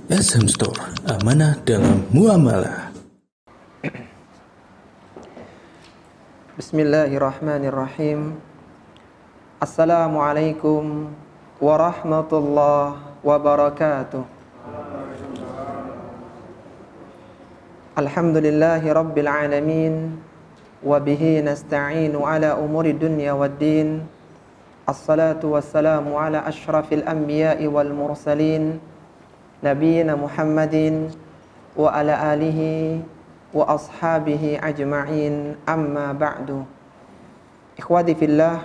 SM Store, amanah dalam muamalah. Bismillahirrahmanirrahim. Assalamualaikum warahmatullahi wabarakatuh. Alhamdulillahi rabbil alamin, wabihi nasta'inu ala umuri dunya waddin. Assalatu wassalamu ala ashrafil anbiya'i wal mursalin, Nabiyyina Muhammadin wa ala alihi wa ashabihi ajma'in, amma ba'du. Ikhwati fillah,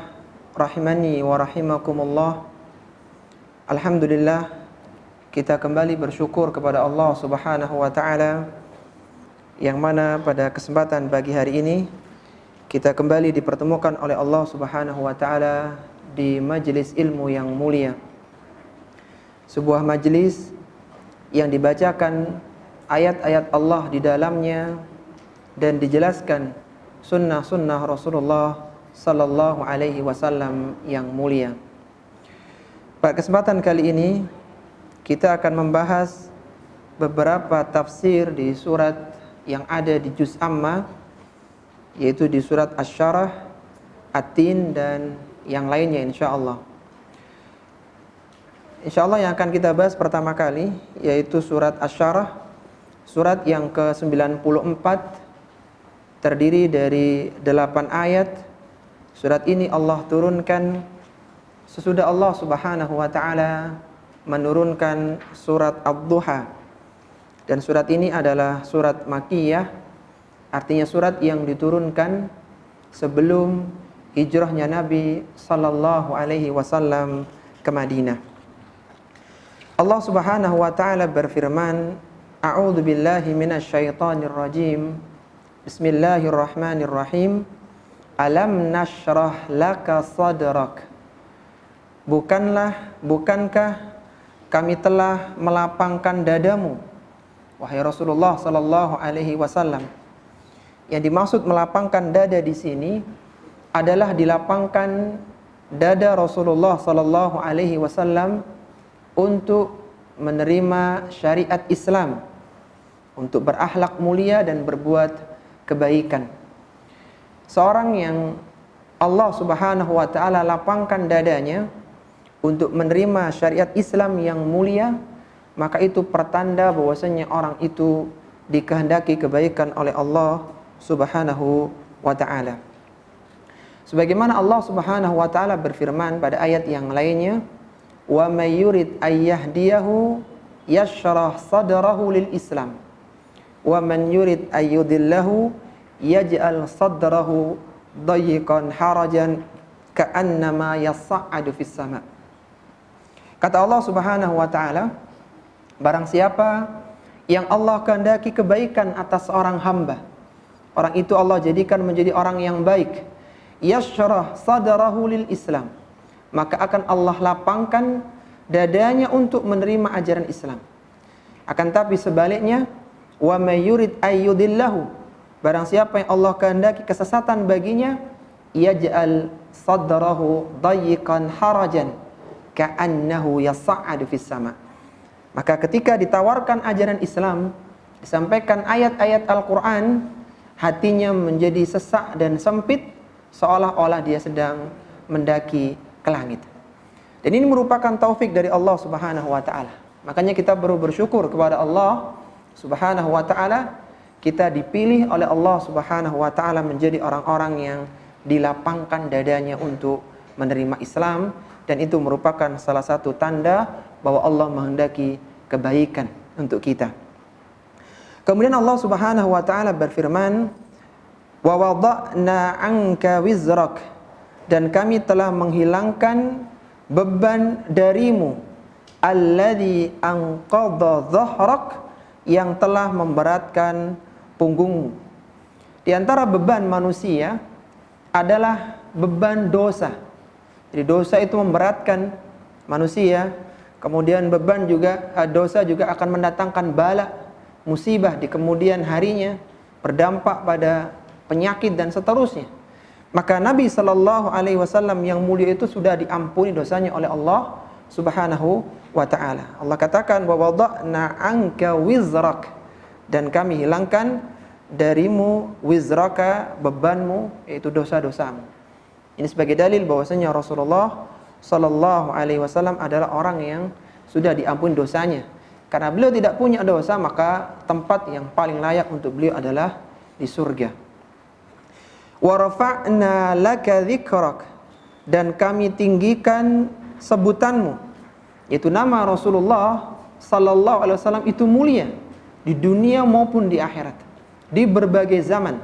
rahimani wa rahimakumullah. Alhamdulillah, kita kembali bersyukur kepada Allah Subhanahu wa ta'ala, yang mana pada kesempatan pagi hari ini kita kembali dipertemukan oleh Allah Subhanahu wa ta'ala di majelis ilmu yang mulia. Sebuah majelis yang dibacakan ayat-ayat Allah di dalamnya dan dijelaskan sunnah-sunnah Rasulullah sallallahu alaihi wasallam yang mulia. Pada kesempatan kali ini kita akan membahas beberapa tafsir di surat yang ada di juz Amma, yaitu di surat Asy-Syarah, At-Tin dan yang lainnya insyaallah. Insyaallah yang akan kita bahas pertama kali yaitu surat Asy-Syarah, surat yang ke-94, terdiri dari 8 ayat. Surat ini Allah turunkan sesudah Allah Subhanahu wa ta'ala menurunkan surat Ad-Duha. Dan surat ini adalah surat Makkiyah, artinya surat yang diturunkan sebelum hijrahnya Nabi sallallahu alaihi wasallam ke Madinah. Allah Subhanahu wa ta'ala berfirman, A'udzu billahi minasyaitonir rajim. Bismillahirrahmanirrahim. Alam nashrah laka sadrak. Bukankah kami telah melapangkan dadamu, wahai Rasulullah sallallahu alaihi wasallam. Yang dimaksud melapangkan dada di sini adalah dilapangkan dada Rasulullah sallallahu alaihi wasallam untuk menerima syariat Islam, untuk berakhlak mulia dan berbuat kebaikan. Seorang yang Allah Subhanahu wa ta'ala lapangkan dadanya untuk menerima syariat Islam yang mulia, maka itu pertanda bahwasanya orang itu dikehendaki kebaikan oleh Allah Subhanahu wa ta'ala. Sebagaimana Allah Subhanahu wa ta'ala berfirman pada ayat yang lainnya, wa may yurid ayyahdiyahu yashrah sadrahu lil Islam wa man yurid ayyudillahu yaj'al sadrahu dayyqan harajan ka'annama yas'adu fis sama'. Kata Allah Subhanahu wa ta'ala, barang siapa yang Allah kehendaki kebaikan atas seorang hamba, orang itu Allah jadikan menjadi orang yang baik. Yashrah sadrahu lil Islam, maka akan Allah lapangkan dadanya untuk menerima ajaran Islam. Akan tapi sebaliknya, wa may yurid ayyudillahu, barang siapa yang Allah kehendaki kesesatan baginya, yaj'al sadrahu dayyqan harajan ka'annahu yas'adu fis sama'. Maka ketika ditawarkan ajaran Islam, disampaikan ayat-ayat Al-Qur'an, hatinya menjadi sesak dan sempit, seolah-olah dia sedang mendaki ke langit. Dan ini merupakan taufik dari Allah Subhanahu wa ta'ala. Makanya kita perlu bersyukur kepada Allah Subhanahu wa ta'ala, kita dipilih oleh Allah Subhanahu wa ta'ala menjadi orang-orang yang dilapangkan dadanya untuk menerima Islam, dan itu merupakan salah satu tanda bahwa Allah menghendaki kebaikan untuk kita. Kemudian Allah Subhanahu wa ta'ala berfirman, wa wada'na 'anka wizrak, dan kami telah menghilangkan beban darimu, alladzi anqadha dhahrak, yang telah memberatkan punggungmu. Di antara beban manusia adalah beban dosa. Jadi dosa itu memberatkan manusia. Kemudian beban juga, dosa juga akan mendatangkan bala, musibah di kemudian harinya, berdampak pada penyakit dan seterusnya. Maka Nabi sallallahu alaihi wasallam yang mulia itu sudah diampuni dosanya oleh Allah Subhanahu wa ta'ala. Allah katakan wa wada'na 'anka wizrak, dan kami hilangkan darimu wizraka, bebanmu, yaitu dosa-dosamu. Ini sebagai dalil bahwasanya Rasulullah sallallahu alaihi wasallam adalah orang yang sudah diampuni dosanya. Karena beliau tidak punya dosa, maka tempat yang paling layak untuk beliau adalah di surga. Wa rafa'na laka dzikrak, dan kami tinggikan sebutanmu, yaitu nama Rasulullah sallallahu alaihi wasallam itu mulia di dunia maupun di akhirat, di berbagai zaman.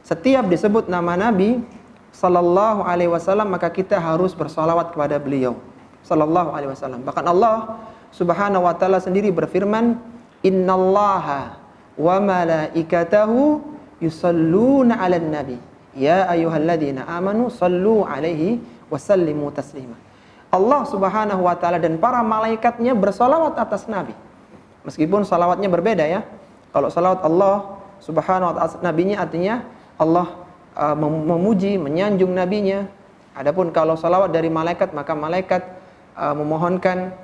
Setiap disebut nama Nabi sallallahu alaihi wasallam, maka kita harus bersalawat kepada beliau sallallahu alaihi wasallam. Bahkan Allah Subhanahu wa taala sendiri berfirman, "Innallaha wa malaikatahu yusalluna 'alan nabi, ya ayyuhalladzina amanu sallu 'alaihi wa sallimu taslima." Allah Subhanahu wa taala dan para malaikatnya bersalawat atas Nabi. Meskipun salawatnya berbeda ya. Kalau salawat Allah Subhanahu wa taala atas nabinya, artinya Allah memuji, menyanjung nabinya. Adapun kalau salawat dari malaikat, maka malaikat memohonkan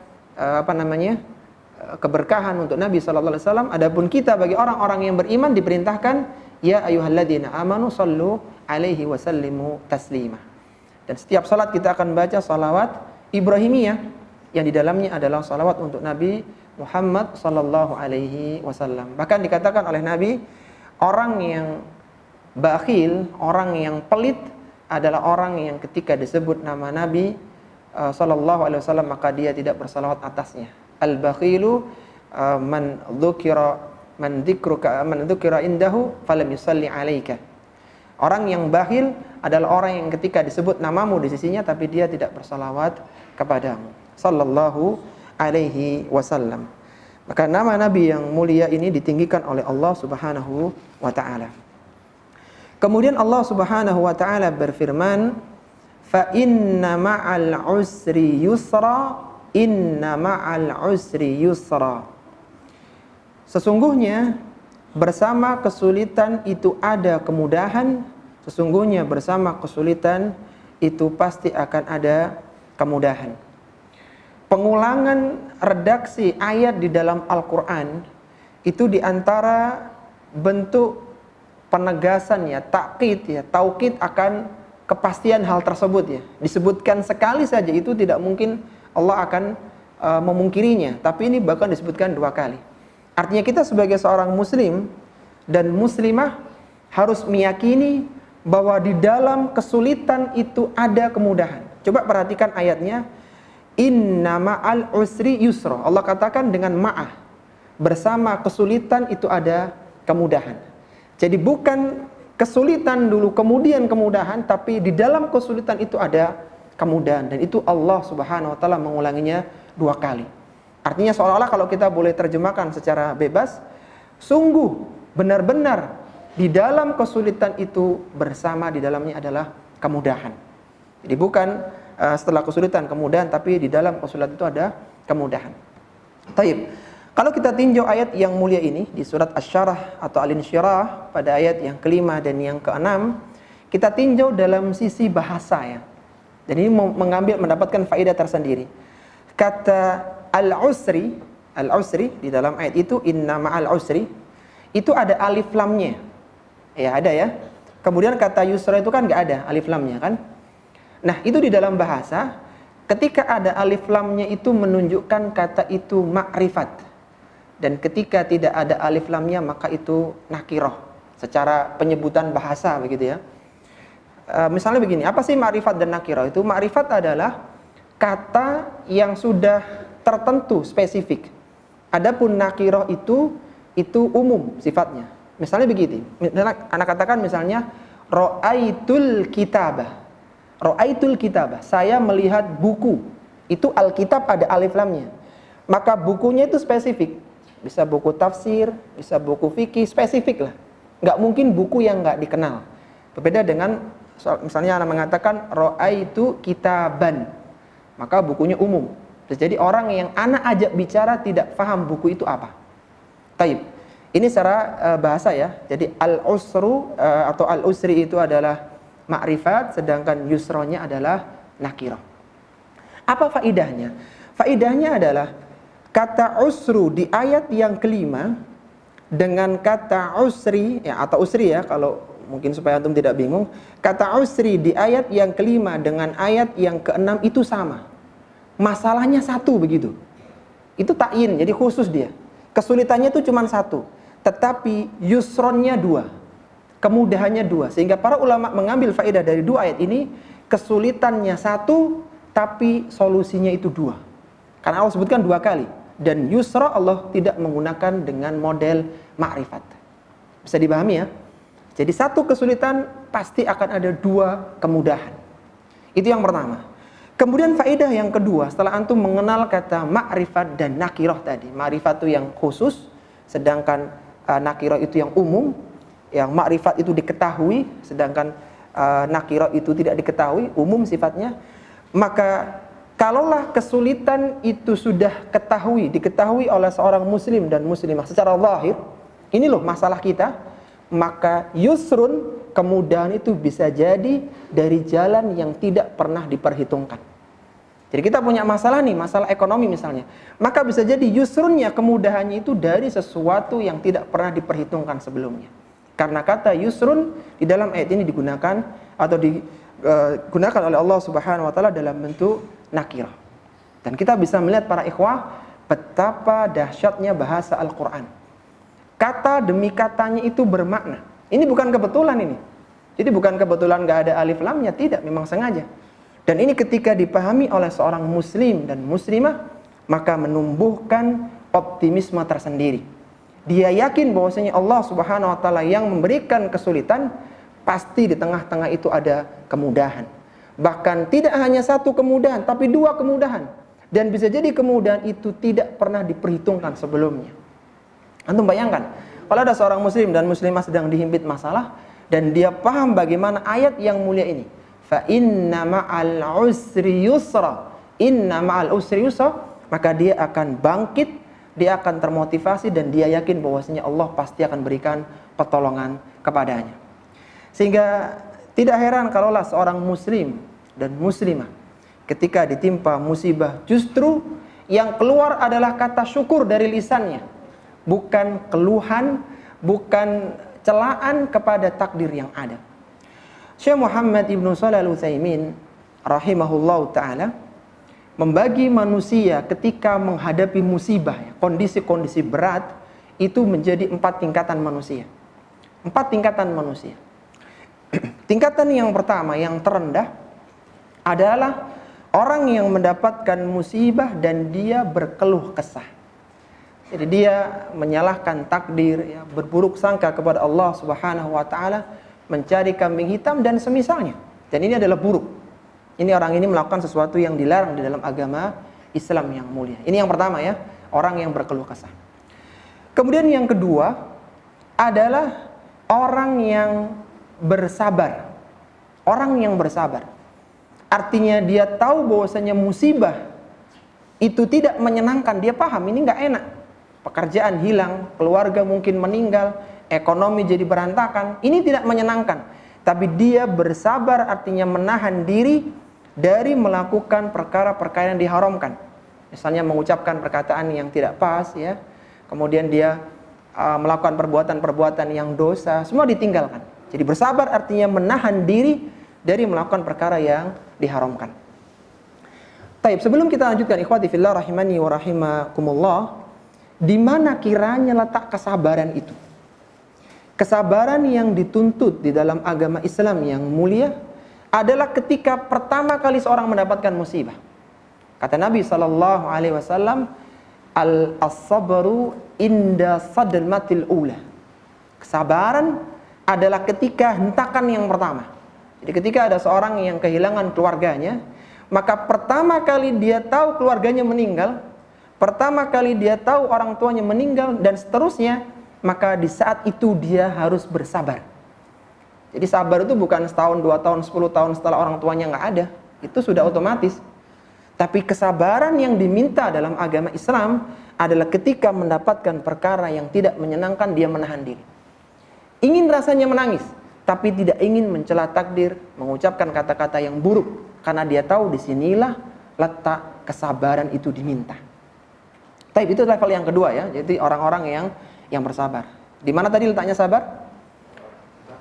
keberkahan untuk Nabi sallallahu alaihi wasallam. Adapun kita bagi orang-orang yang beriman diperintahkan, ya ayyuhalladzina amanu sallu alaihi wa sallimu taslima. Dan setiap salat kita akan baca salawat Ibrahimiyah yang di dalamnya adalah salawat untuk Nabi Muhammad sallallahu alaihi wasallam. Bahkan dikatakan oleh Nabi, orang yang bakhil, orang yang pelit adalah orang yang ketika disebut nama Nabi sallallahu alaihi wasallam maka dia tidak bersalawat atasnya. Al-bakhilu man dzukira indahu falam yusalli alaika. Orang yang bakhil adalah orang yang ketika disebut namamu di sisinya tapi dia tidak bersalawat kepadamu sallallahu alaihi wasallam. Maka nama Nabi yang mulia ini ditinggikan oleh Allah Subhanahu wa taala. Kemudian Allah Subhanahu wa taala berfirman, "Fa inna ma'al usri yusra, inna ma'al usri yusra." Sesungguhnya bersama kesulitan itu ada kemudahan, sesungguhnya bersama kesulitan itu pasti akan ada kemudahan. Pengulangan redaksi ayat di dalam Al-Quran itu diantara bentuk penegasan ya, takkid ya, taukid akan kepastian hal tersebut ya. Disebutkan sekali saja itu tidak mungkin Allah akan memungkirinya, tapi ini bahkan disebutkan 2 kali. Artinya kita sebagai seorang muslim dan muslimah harus meyakini bahwa di dalam kesulitan itu ada kemudahan. Coba perhatikan ayatnya, inna ma'al usri yusra. Allah katakan dengan ma'ah, bersama kesulitan itu ada kemudahan. Jadi bukan kesulitan dulu kemudian kemudahan, tapi di dalam kesulitan itu ada kemudahan, dan itu Allah Subhanahu wa taala mengulanginya 2 kali. Artinya seolah-olah kalau kita boleh terjemahkan secara bebas, sungguh benar-benar di dalam kesulitan itu bersama di dalamnya adalah kemudahan. Jadi bukan setelah kesulitan kemudahan, tapi di dalam kesulitan itu ada kemudahan. Taib. Kalau kita tinjau ayat yang mulia ini di surat Asy-Syarah atau Al-Insyirah pada ayat yang ke-5 dan yang ke-6, kita tinjau dalam sisi bahasa ya. Dan ini mendapatkan faedah tersendiri. Kata al-usri di dalam ayat itu, inna ma'al usri, itu ada alif lamnya. Ya, ada ya. Kemudian kata yusra itu kan enggak ada alif lamnya kan? Nah, itu di dalam bahasa ketika ada alif lamnya itu menunjukkan kata itu ma'rifat. Dan ketika tidak ada alif lamnya maka itu nakirah secara penyebutan bahasa begitu ya. Misalnya begini, apa sih ma'rifat dan nakirah itu? Ma'rifat adalah kata yang sudah tertentu spesifik. Adapun nakirah itu umum sifatnya. Misalnya begini, anak katakan misalnya ra'aitul kitabah. Ra'aitul kitabah, saya melihat buku. Itu alkitab ada alif lamnya. Maka bukunya itu spesifik. Bisa buku tafsir, bisa buku fikih, spesifik lah. Nggak mungkin buku yang nggak dikenal. Berbeda dengan misalnya anak mengatakan ra'aitu kitaban, maka bukunya umum. Jadi orang yang anak ajak bicara tidak paham buku itu apa. Taib. Ini secara bahasa ya. Jadi al-usru atau al-usri itu adalah ma'rifat, sedangkan yusronya adalah nakirah. Apa faidahnya? Faidahnya adalah kata usru di ayat yang kelima dengan kata usri ya, atau usri ya, kalau mungkin supaya antum tidak bingung, kata usri di ayat yang kelima dengan ayat yang keenam itu sama. Masalahnya satu begitu. Itu ta'yin, jadi khusus dia. Kesulitannya itu cuma satu, tetapi yusronnya dua, kemudahannya dua. Sehingga para ulama mengambil faedah dari dua ayat ini, kesulitannya satu, tapi solusinya itu dua. Karena Allah sebutkan dua kali. Dan yusra Allah tidak menggunakan dengan model ma'rifat. Bisa dipahami ya? Jadi satu kesulitan pasti akan ada dua kemudahan. Itu yang pertama. Kemudian faedah yang kedua, setelah antum mengenal kata ma'rifat dan nakirah tadi. Ma'rifat itu yang khusus, sedangkan nakirah itu yang umum. Yang ma'rifat itu diketahui, sedangkan nakirah itu tidak diketahui, umum sifatnya. Maka kalaulah kesulitan itu sudah diketahui oleh seorang muslim dan muslimah secara zahir, ini loh masalah kita, maka yusrun, kemudahan itu bisa jadi dari jalan yang tidak pernah diperhitungkan. Jadi kita punya masalah nih, masalah ekonomi misalnya, maka bisa jadi yusrunnya, kemudahannya itu dari sesuatu yang tidak pernah diperhitungkan sebelumnya. Karena kata yusrun di dalam ayat ini digunakan atau digunakan oleh Allah Subhanahu wa taala dalam bentuk nakirah. Dan kita bisa melihat para ikhwah betapa dahsyatnya bahasa Al-Qur'an. Kata demi katanya itu bermakna. Ini bukan kebetulan ini. Jadi bukan kebetulan gak ada alif lamnya, tidak, memang sengaja. Dan ini ketika dipahami oleh seorang muslim dan muslimah, maka menumbuhkan optimisme tersendiri. Dia yakin bahwasanya Allah Subhanahu wa taala yang memberikan kesulitan, pasti di tengah-tengah itu ada kemudahan. Bahkan tidak hanya satu kemudahan, tapi dua kemudahan. Dan bisa jadi kemudahan itu tidak pernah diperhitungkan sebelumnya. Antum bayangkan, kalau ada seorang muslim dan muslimah sedang dihimpit masalah, dan dia paham bagaimana ayat yang mulia ini. Fa inna ma'al usri yusra. Inna ma'al usri yusra. Maka dia akan bangkit, dia akan termotivasi, dan dia yakin bahwasanya Allah pasti akan berikan pertolongan kepadanya. Sehingga tidak heran kalaulah seorang muslim dan muslimah ketika ditimpa musibah, justru yang keluar adalah kata syukur dari lisannya, bukan keluhan, bukan celaan kepada takdir yang ada. Syekh Muhammad Ibnu Shalih Al-Utsaimin rahimahullahu taala membagi manusia ketika menghadapi musibah, kondisi-kondisi berat, itu menjadi 4 tingkatan manusia. 4 tingkatan manusia. Tingkatan yang pertama, yang terendah, adalah orang yang mendapatkan musibah dan dia berkeluh kesah. Jadi dia menyalahkan takdir, ya, berburuk sangka kepada Allah Subhanahu wa taala, mencari kambing hitam dan semisalnya. Dan ini adalah buruk. Ini orang ini melakukan sesuatu yang dilarang di dalam agama Islam yang mulia. Ini yang pertama ya, orang yang berkeluh kesah. Kemudian yang kedua adalah orang yang bersabar. Orang yang bersabar. Artinya dia tahu bahwasanya musibah itu tidak menyenangkan. Dia paham ini nggak enak. Pekerjaan hilang, keluarga mungkin meninggal, ekonomi jadi berantakan. Ini tidak menyenangkan. Tapi dia bersabar, artinya menahan diri dari melakukan perkara-perkara yang diharamkan. Misalnya mengucapkan perkataan yang tidak pas, ya. Kemudian dia melakukan perbuatan-perbuatan yang dosa, semua ditinggalkan. Jadi bersabar artinya menahan diri dari melakukan perkara yang diharamkan. Taib, sebelum kita lanjutkan ikhwati fillah rahimani wa rahimakumullah, di mana kiranya letak kesabaran itu? Kesabaran yang dituntut di dalam agama Islam yang mulia adalah ketika pertama kali seorang mendapatkan musibah. Kata Nabi SAW, Al-sabru inda sadmatil ula. Kesabaran adalah ketika hentakan yang pertama. Jadi ketika ada seorang yang kehilangan keluarganya, maka pertama kali dia tahu keluarganya meninggal, pertama kali dia tahu orang tuanya meninggal, dan seterusnya, maka di saat itu dia harus bersabar. Jadi sabar itu bukan setahun, 2 tahun, 10 tahun setelah orang tuanya nggak ada. Itu sudah otomatis. Tapi kesabaran yang diminta dalam agama Islam adalah ketika mendapatkan perkara yang tidak menyenangkan, dia menahan diri. Ingin rasanya menangis, tapi tidak ingin mencela takdir, mengucapkan kata-kata yang buruk, karena dia tahu disinilah letak kesabaran itu diminta. Tapi itu level yang kedua ya. Jadi orang-orang yang bersabar. Di mana tadi letaknya sabar?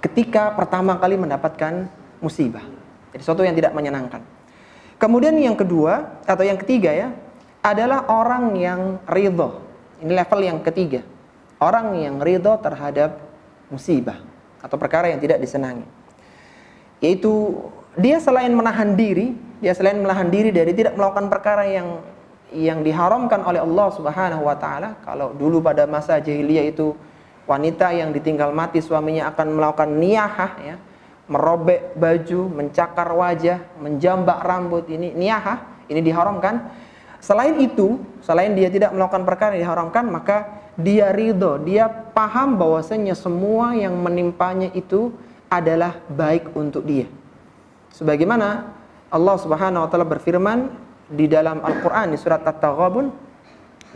Ketika pertama kali mendapatkan musibah. Jadi sesuatu yang tidak menyenangkan. Kemudian yang kedua atau yang ketiga ya, adalah orang yang ridho. Ini level yang ketiga. Orang yang ridho terhadap musibah atau perkara yang tidak disenangi. Yaitu dia selain menahan diri dari tidak melakukan perkara yang diharamkan oleh Allah Subhanahu wa taala. Kalau dulu pada masa jahiliyah itu wanita yang ditinggal mati suaminya akan melakukan niyahah ya, merobek baju, mencakar wajah, menjambak rambut, ini niyahah, ini diharamkan. Selain itu, selain dia tidak melakukan perkara yang diharamkan, maka dia ridho, dia paham bahwasanya semua yang menimpanya itu adalah baik untuk dia. Sebagaimana Allah Subhanahu wa taala berfirman di dalam Al-Qur'an di surat At-Taghabun,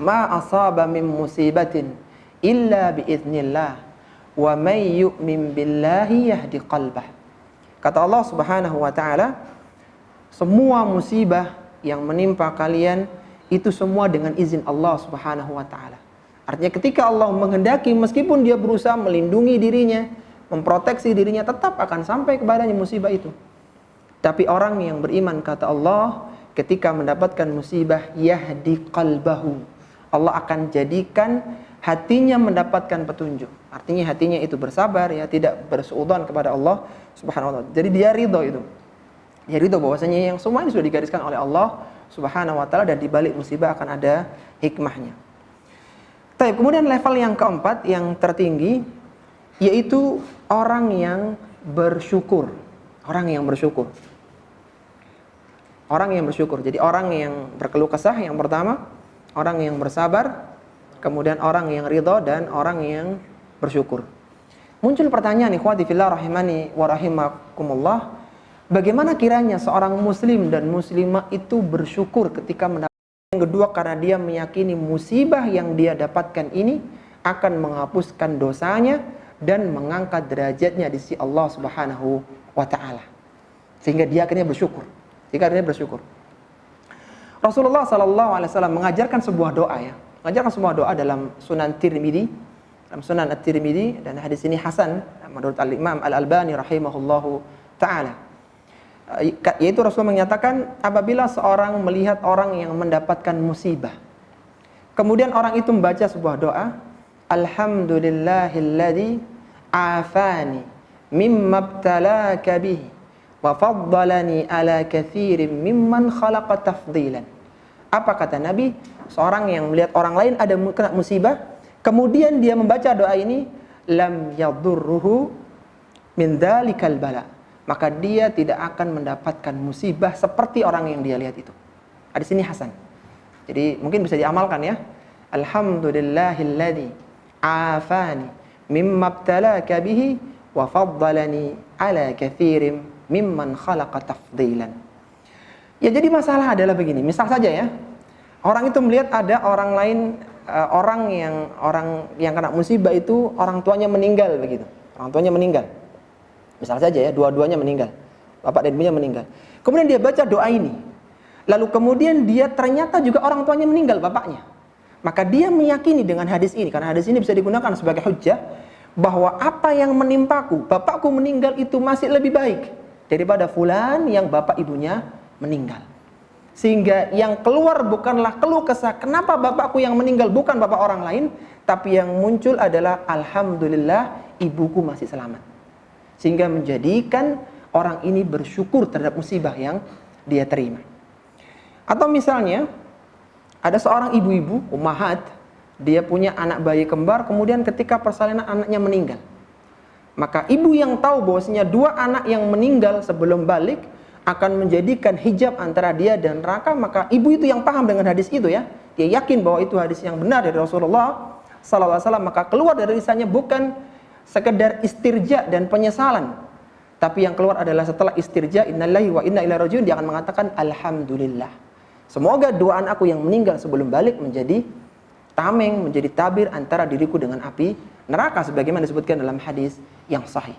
"Ma asaba min musibatin illa biiznillah wa may yu'min billahi yahdi qalbah." Kata Allah Subhanahu wa taala, semua musibah yang menimpa kalian itu semua dengan izin Allah Subhanahu wa taala. Artinya ketika Allah menghendaki, meskipun dia berusaha melindungi dirinya, memproteksi dirinya, tetap akan sampai kepadanya musibah itu. Tapi orang yang beriman, kata Allah, ketika mendapatkan musibah, yahdi qalbahu, Allah akan jadikan hatinya mendapatkan petunjuk. Artinya hatinya itu bersabar ya, tidak bersuudzon kepada Allah Subhanahu wa taala. Jadi dia ridho itu. Dia ridho bahwasanya yang semua ini sudah digariskan oleh Allah Subhanahu wa taala dan di balik musibah akan ada hikmahnya. Baik, kemudian level yang keempat yang tertinggi yaitu orang yang bersyukur. Orang yang bersyukur. Orang yang bersyukur. Jadi orang yang berkeluh kesah yang pertama, orang yang bersabar, kemudian orang yang ridho dan orang yang bersyukur. Muncul pertanyaan, ikhwati fillah rahimani wa rahimakumullah, bagaimana kiranya seorang muslim dan muslimah itu bersyukur ketika mendapatkan. Yang kedua, karena dia meyakini musibah yang dia dapatkan ini akan menghapuskan dosanya dan mengangkat derajatnya di sisi Allah Subhanahu wa taala. Sehingga dia akhirnya bersyukur. Rasulullah sallallahu alaihi wasallam mengajarkan sebuah doa ya. Mengajarkan sebuah doa dalam Sunan Tirmidzi, dalam Sunan At-Tirmidzi, dan hadis ini hasan menurut Al-Imam Al-Albani rahimahullahu taala. Yaitu Rasul menyatakan, apabila seorang melihat orang yang mendapatkan musibah, kemudian orang itu membaca sebuah doa, alhamdulillahilladzi afani mimma ibtalaka bihi wa faddalani ala katsirin mimman khalaqa tafdilan. Apa kata Nabi? Seorang yang melihat orang lain ada kena musibah, kemudian dia membaca doa ini, lam yadurruhu min dzalikal bala, maka dia tidak akan mendapatkan musibah seperti orang yang dia lihat itu. Hadis ini hasan. Jadi mungkin bisa diamalkan ya. Alhamdulillahilladzi afani mimma ibtalaka bihi wa faddalani ala katsirin mimman khalaqa tafdilan. Ya, jadi masalah adalah begini. Misal saja ya, orang itu melihat ada orang lain, orang yang kena musibah itu orang tuanya meninggal begitu. Orang tuanya meninggal. Misal saja ya, dua-duanya meninggal. Bapak dan ibunya meninggal. Kemudian dia baca doa ini. Lalu kemudian dia ternyata juga orang tuanya meninggal, bapaknya. Maka dia meyakini dengan hadis ini, karena hadis ini bisa digunakan sebagai hujjah, bahwa apa yang menimpaku, bapakku meninggal itu masih lebih baik daripada fulan yang bapak ibunya meninggal. Sehingga yang keluar bukanlah keluh kesah kenapa bapakku yang meninggal bukan bapak orang lain, tapi yang muncul adalah alhamdulillah ibuku masih selamat. Sehingga menjadikan orang ini bersyukur terhadap musibah yang dia terima. Atau misalnya ada seorang ibu-ibu, ummahat, dia punya anak bayi kembar, kemudian ketika persalinan anaknya meninggal. Maka ibu yang tahu bahwasanya dua anak yang meninggal sebelum balik akan menjadikan hijab antara dia dan neraka, maka ibu itu yang paham dengan hadis itu ya, dia yakin bahwa itu hadis yang benar dari Rasulullah sallallahu alaihi wasallam, maka keluar dari lisannya bukan sekedar istirja dan penyesalan, tapi yang keluar adalah setelah istirja, innalillahi wa inna ilaihi rajiun, dia akan mengatakan alhamdulillah. Semoga dua anakku yang meninggal sebelum balik menjadi tameng, menjadi tabir antara diriku dengan api neraka, sebagaimana disebutkan dalam hadis yang sahih.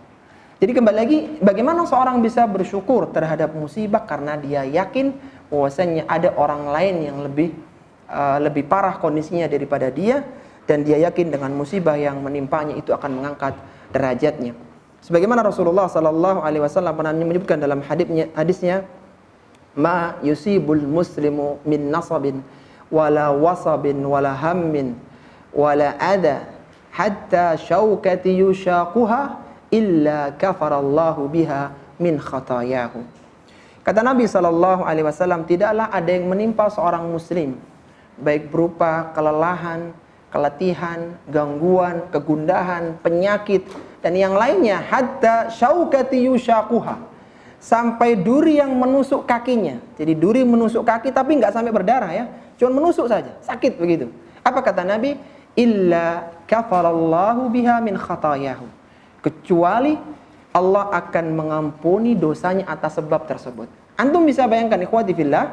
Jadi kembali lagi, bagaimana seorang bisa bersyukur terhadap musibah? Karena dia yakin bahwasanya ada orang lain yang lebih parah kondisinya daripada dia, dan dia yakin dengan musibah yang menimpanya itu akan mengangkat derajatnya. Sebagaimana Rasulullah sallallahu alaihi wasallam pernah menyebutkan dalam hadisnya, ma yusibul muslimu min nasabin wala wasabin wala hammin wala adha hatta syaukati yushaquha illa kafarallahu biha min khatayahu. Kata Nabi sallallahu alaihi wasallam, tidaklah ada yang menimpa seorang muslim baik berupa kelelahan, keletihan, gangguan, kegundahan, penyakit dan yang lainnya, hatta syaukati yushaquha, sampai duri yang menusuk kakinya. Jadi duri menusuk kaki tapi enggak sampai berdarah ya, cuma menusuk saja, sakit begitu. Apa kata Nabi? Illa kafarallahu biha min khatayahu, kecuali Allah akan mengampuni dosanya atas sebab tersebut. Antum bisa bayangkan ikhwati fillah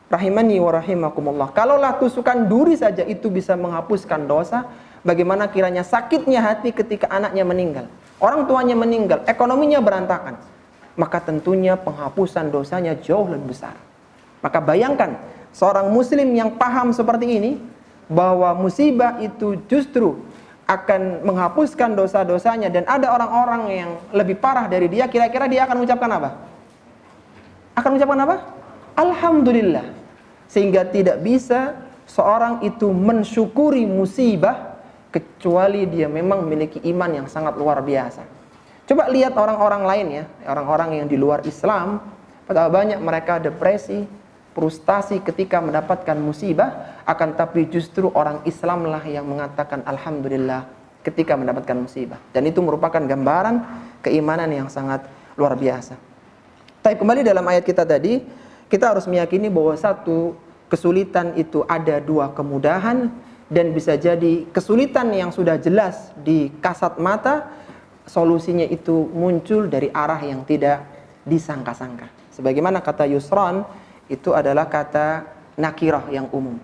rahimani wa rahimakumullah, kalaulah tusukan duri saja itu bisa menghapuskan dosa, bagaimana kiranya sakitnya hati ketika anaknya meninggal, orang tuanya meninggal, ekonominya berantakan, maka tentunya penghapusan dosanya jauh lebih besar. Maka bayangkan seorang muslim yang paham seperti ini, bahwa musibah itu justru akan menghapuskan dosa-dosanya, dan ada orang-orang yang lebih parah dari dia, kira-kira dia akan mengucapkan apa? Akan mengucapkan apa? Alhamdulillah. Sehingga tidak bisa seorang itu mensyukuri musibah kecuali dia memang memiliki iman yang sangat luar biasa. Coba lihat orang-orang lain ya, orang-orang yang di luar Islam, betapa banyak mereka depresi, frustasi ketika mendapatkan musibah, akan tapi justru orang Islam lah yang mengatakan alhamdulillah ketika mendapatkan musibah. Dan itu merupakan gambaran keimanan yang sangat luar biasa. Tapi kembali dalam ayat kita tadi, kita harus meyakini bahwa satu kesulitan itu ada dua kemudahan, dan bisa jadi kesulitan yang sudah jelas di kasat mata, solusinya itu muncul dari arah yang tidak disangka-sangka. Sebagaimana kata yusran itu adalah kata nakirah yang umum.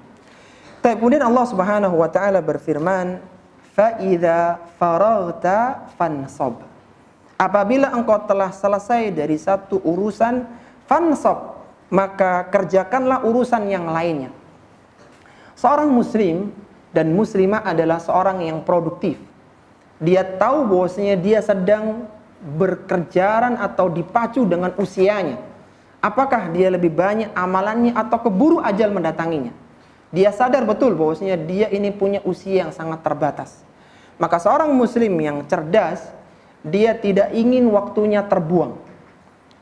Tapi kemudian Allah Subhanahu wa taala berfirman, fa idza faraghta fansab. Apabila engkau telah selesai dari satu urusan, fansab, maka kerjakanlah urusan yang lainnya. Seorang muslim dan muslimah adalah seorang yang produktif. Dia tahu bahwasanya dia sedang berkejaran atau dipacu dengan usianya. Apakah dia lebih banyak amalannya atau keburu ajal mendatanginya? Dia sadar betul bahwasanya dia ini punya usia yang sangat terbatas. Maka seorang muslim yang cerdas, dia tidak ingin waktunya terbuang.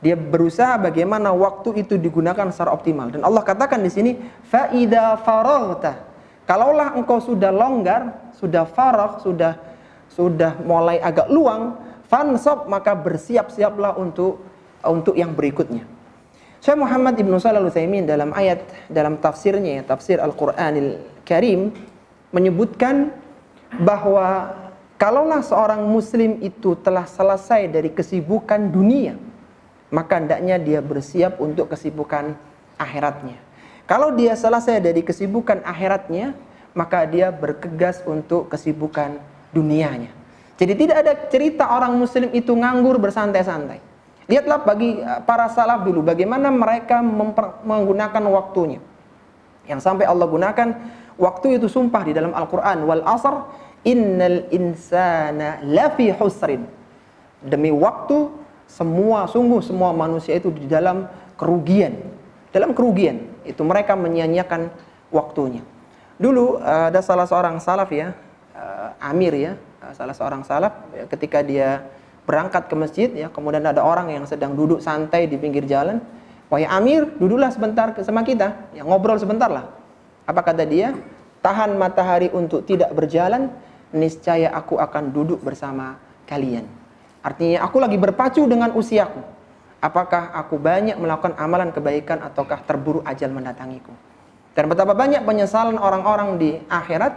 Dia berusaha bagaimana waktu itu digunakan secara optimal. Dan Allah katakan di sini, fa idza faraghta. Kalaulah engkau sudah longgar, sudah faragh, sudah mulai agak luang, fansab, maka bersiap-siaplah untuk yang berikutnya. Syekh Muhammad Ibnu Shalih Al-Utsaimin dalam tafsirnya, tafsir Al-Qur'anil Karim, menyebutkan bahwa kalaulah seorang muslim itu telah selesai dari kesibukan dunia, maka hendaknya dia bersiap untuk kesibukan akhiratnya. Kalau dia selesai dari kesibukan akhiratnya, maka dia bergegas untuk kesibukan dunianya. Jadi tidak ada cerita orang muslim itu nganggur bersantai-santai. Lihatlah bagi para salaf dulu bagaimana mereka menggunakan waktunya. Yang sampai Allah gunakan waktu itu sumpah di dalam Al-Qur'an, wal asr innal insana lafi husrin. Demi waktu semua manusia itu di dalam kerugian. Dalam kerugian itu mereka menyia-nyiakan waktunya. Dulu ada salah seorang salaf ya, Amir ya, salah seorang salaf ketika dia berangkat ke masjid ya, kemudian ada orang yang sedang duduk santai di pinggir jalan. Wahai Amir, duduklah sebentar sama kita, ya ngobrol sebentar lah. Apa kata dia? Tahan matahari untuk tidak berjalan, niscaya aku akan duduk bersama kalian. Artinya aku lagi berpacu dengan usiaku. Apakah aku banyak melakukan amalan kebaikan ataukah terburu ajal mendatangiku? Dan betapa banyak penyesalan orang-orang di akhirat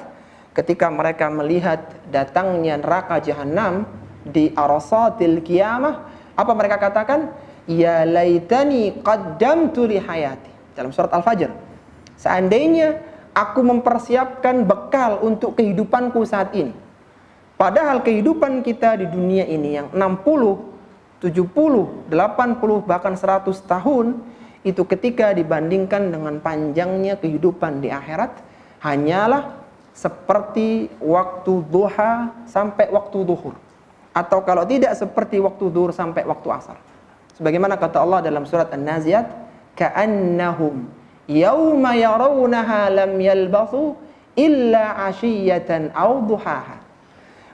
ketika mereka melihat datangnya neraka jahanam di arasatil qiyamah. Apa mereka katakan? Ya laitani qaddamtu li hayati. Dalam surat Al-Fajr, seandainya aku mempersiapkan bekal untuk kehidupanku saat ini. Padahal kehidupan kita di dunia ini yang 60, 70, 80, bahkan 100 tahun, itu ketika dibandingkan dengan panjangnya kehidupan di akhirat hanyalah seperti waktu duha sampai waktu zuhur, atau kalau tidak seperti waktu zuhur sampai waktu asar. Sebagaimana kata Allah dalam surat An-Nazi'at, ka'annahum yauma yarawnaha lam yalbathu illa 'ashiyatan aw duhaha.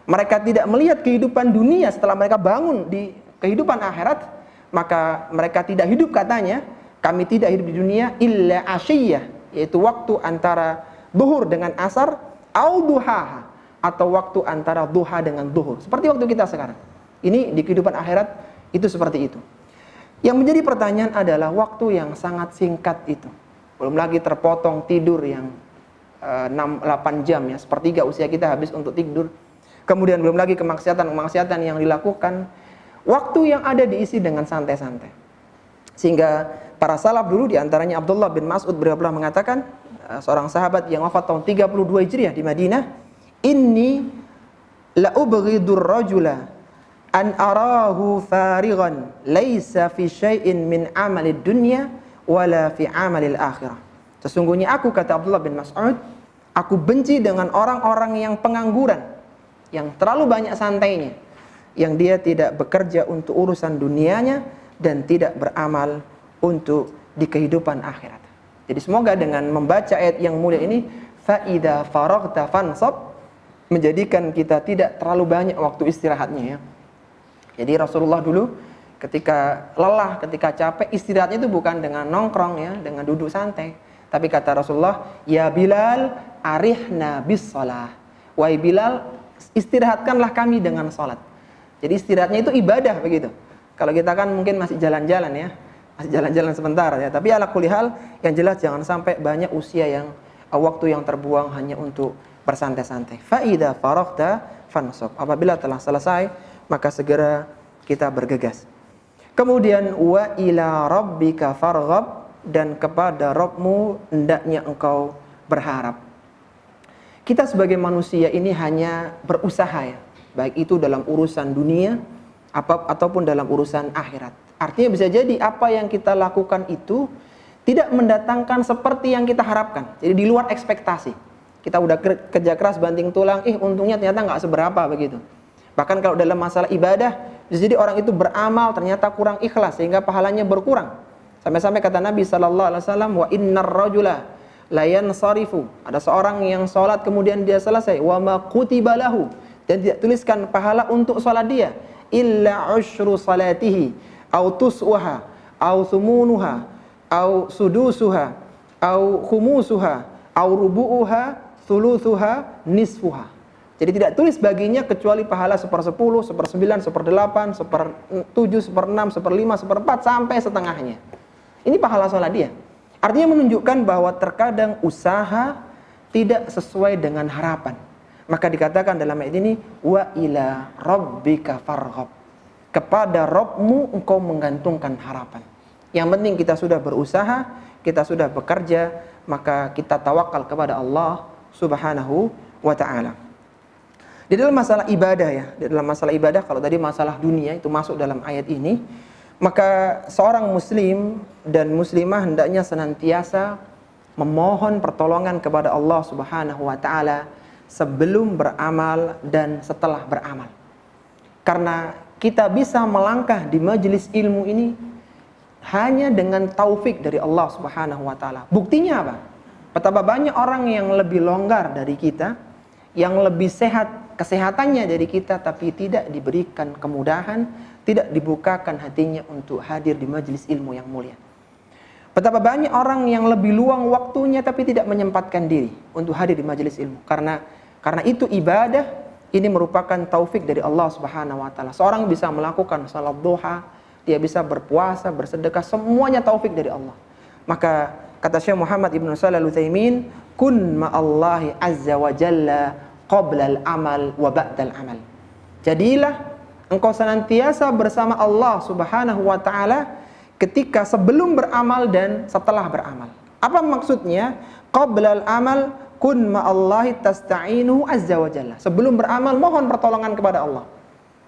Mereka tidak melihat kehidupan dunia setelah mereka bangun di kehidupan akhirat, maka mereka tidak hidup, katanya kami tidak hidup di dunia illa 'ashiyah, yaitu waktu antara zuhur dengan asar, au duhaha, atau waktu antara duha dengan zuhur, seperti waktu kita sekarang. Ini di kehidupan akhirat itu seperti itu. Yang menjadi pertanyaan adalah waktu yang sangat singkat itu. Belum lagi terpotong tidur yang 6-8 jam ya, sepertiga usia kita habis untuk tidur. Kemudian belum lagi kemaksiatan yang dilakukan. Waktu yang ada diisi dengan santai-santai. Sehingga para salaf dulu, diantaranya Abdullah bin Mas'ud beliau pernah mengatakan, seorang sahabat yang wafat tahun 32 Hijriah di Madinah, inni la ubghidur rajula an arahu farighan laisa fi syai'in min amalid dunya wala fi amalil akhirah. Sesungguhnya aku, kata Abdullah bin Mas'ud, aku benci dengan orang-orang yang pengangguran, yang terlalu banyak santainya, yang dia tidak bekerja untuk urusan dunianya dan tidak beramal untuk di kehidupan akhirat. Jadi semoga dengan membaca ayat yang mulia ini, fa idza faraghta fansab, menjadikan kita tidak terlalu banyak waktu istirahatnya ya. Jadi Rasulullah dulu ketika lelah, ketika capek, istirahatnya itu bukan dengan nongkrong ya, dengan duduk santai. Tapi kata Rasulullah, ya Bilal, arihna bis shalah. Wahai Bilal, istirahatkanlah kami dengan salat. Jadi istirahatnya itu ibadah begitu. Kalau kita kan mungkin masih jalan-jalan ya, masih jalan-jalan sebentar ya. Tapi ala kulli hal, yang jelas jangan sampai banyak usia yang waktu yang terbuang hanya untuk bersantai-santai. Fa idza faraghta fansab. Apabila telah selesai, maka segera kita bergegas. Kemudian wa ila rabbika farghab, dan kepada Rabbmu hendaknya engkau berharap. Kita sebagai manusia ini hanya berusaha ya, baik itu dalam urusan dunia ataupun dalam urusan akhirat. Artinya bisa jadi apa yang kita lakukan itu tidak mendatangkan seperti yang kita harapkan. Jadi di luar ekspektasi. Kita udah kerja keras banting tulang, untungnya ternyata nggak seberapa begitu. Bahkan kalau dalam masalah ibadah, bisa jadi orang itu beramal ternyata kurang ikhlas sehingga pahalanya berkurang. Sampai-sampai kata Nabi SAW, wa innar rajula la yansarifu. Ada seorang yang sholat kemudian dia selesai, wa ma kutiba lahu, dan tidak tuliskan pahala untuk sholat dia, illa ushru salatihi, au tus'uha, au thumunuha, au sudusuha, au khumusuha, au rubu'uha, thuluthuha, nisfuha. Jadi tidak tulis baginya kecuali pahala 1/10, 1/9, 1/8, 1/7, 1/6, 1/5, 1/4 sampai setengahnya. Ini pahala sholat dia. Artinya menunjukkan bahwa terkadang usaha tidak sesuai dengan harapan. Maka dikatakan dalam ayat ini, wa ila rabbika farghab. Kepada Rabbmu engkau menggantungkan harapan. Yang penting kita sudah berusaha, kita sudah bekerja, maka kita tawakal kepada Allah Subhanahu wa ta'ala. Di dalam masalah ibadah ya, di dalam masalah ibadah, kalau tadi masalah dunia itu masuk dalam ayat ini, maka seorang muslim dan muslimah hendaknya senantiasa memohon pertolongan kepada Allah Subhanahu wa ta'ala sebelum beramal dan setelah beramal. Karena kita bisa melangkah di majelis ilmu ini hanya dengan taufik dari Allah Subhanahu wa ta'ala. Buktinya apa? Betapa banyak orang yang lebih longgar dari kita, yang lebih sehat kesehatannya dari kita, tapi tidak diberikan kemudahan, tidak dibukakan hatinya untuk hadir di majelis ilmu yang mulia. Betapa banyak orang yang lebih luang waktunya tapi tidak menyempatkan diri untuk hadir di majelis ilmu. Karena itu ibadah ini merupakan taufik dari Allah Subhanahu wa ta'ala. Seorang bisa melakukan salat duha, dia bisa berpuasa, bersedekah, semuanya taufik dari Allah. Maka kata Syekh Muhammad Ibn Shalih Al-Utsaimin, kun ma'allahi azza wa jalla qabla al-amal wa ba'dal amal. Jadilah engkau senantiasa bersama Allah Subhanahu wa ta'ala ketika sebelum beramal dan setelah beramal. Apa maksudnya? Qabla al-amal kun ma'allahi tasta'inu azza wa jalla. Sebelum beramal mohon pertolongan kepada Allah.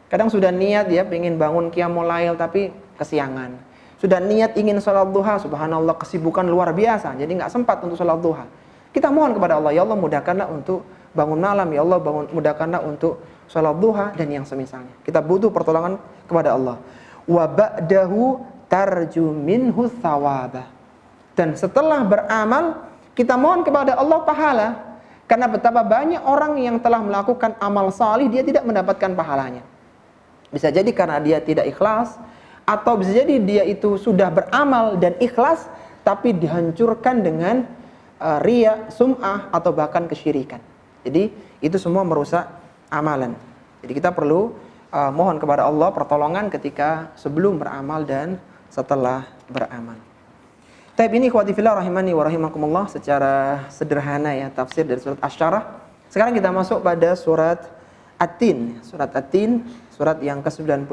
Kadang sudah niat ya pengen bangun qiyamul lail tapi kesiangan. sudah niat ingin sholat duha, subhanallah kesibukan luar biasa, jadi nggak sempat untuk sholat duha. Kita mohon kepada Allah, ya Allah mudahkanlah untuk bangun malam, ya Allah mudahkanlah untuk sholat duha dan yang semisalnya. Kita butuh pertolongan kepada Allah. Wa ba'dahu tarju minhu thawabah. Dan setelah beramal, kita mohon kepada Allah pahala. Karena betapa banyak orang yang telah melakukan amal salih, dia tidak mendapatkan pahalanya. Bisa jadi karena dia tidak ikhlas, atau bisa jadi dia itu sudah beramal dan ikhlas, tapi dihancurkan dengan riya, sum'ah, atau bahkan kesyirikan. Jadi itu semua merusak amalan. Jadi kita perlu mohon kepada Allah pertolongan ketika sebelum beramal dan setelah beramal. Taib ini ikhwati fillah rahimani wa rahimakumullah, secara sederhana ya tafsir dari surat Asy-Syarah. Sekarang kita masuk pada surat At-Tin. Surat At-Tin, surat yang ke-95,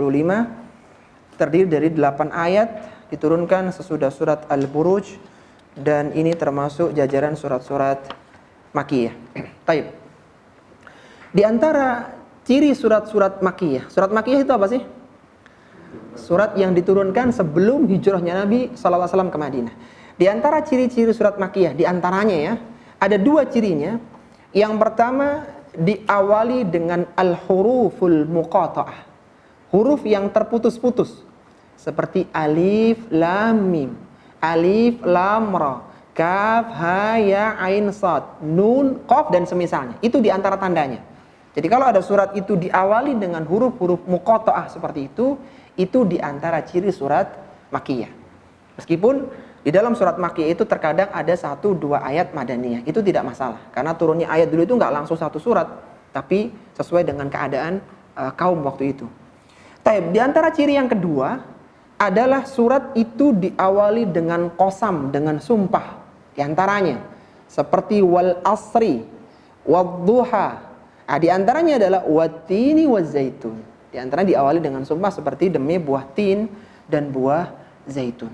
terdiri dari 8 ayat, diturunkan sesudah surat Al-Buruj, dan ini termasuk jajaran surat-surat Makkiyah. Taib. Di antara ciri surat-surat Makkiyah, surat Makkiyah itu apa sih? Surat yang diturunkan sebelum hijrahnya Nabi SAW ke Madinah. Di antara ciri-ciri surat Makkiyah, di antaranya ya, ada 2 cirinya. Yang pertama, diawali dengan al-huruful muqata'ah. Huruf yang terputus-putus. Seperti alif, lam, mim. Alif, lam, ra. Kaf, ha, ya, ain, sad. Nun, qaf, dan semisalnya. Itu di antara tandanya. Jadi kalau ada surat itu diawali dengan huruf-huruf muqata'ah seperti itu di antara ciri surat Makkiyah. Meskipun di dalam surat Makkiyah itu terkadang ada 1-2 ayat madaniyah, itu tidak masalah. Karena turunnya ayat dulu itu nggak langsung satu surat, tapi sesuai dengan keadaan kaum waktu itu. Taib, di antara ciri yang kedua adalah surat itu diawali dengan qasam, dengan sumpah. Di antaranya seperti wal asri, wad duha. Di antaranya adalah wattini wazaitun. Di antara diawali dengan sumpah seperti demi buah tin dan buah zaitun.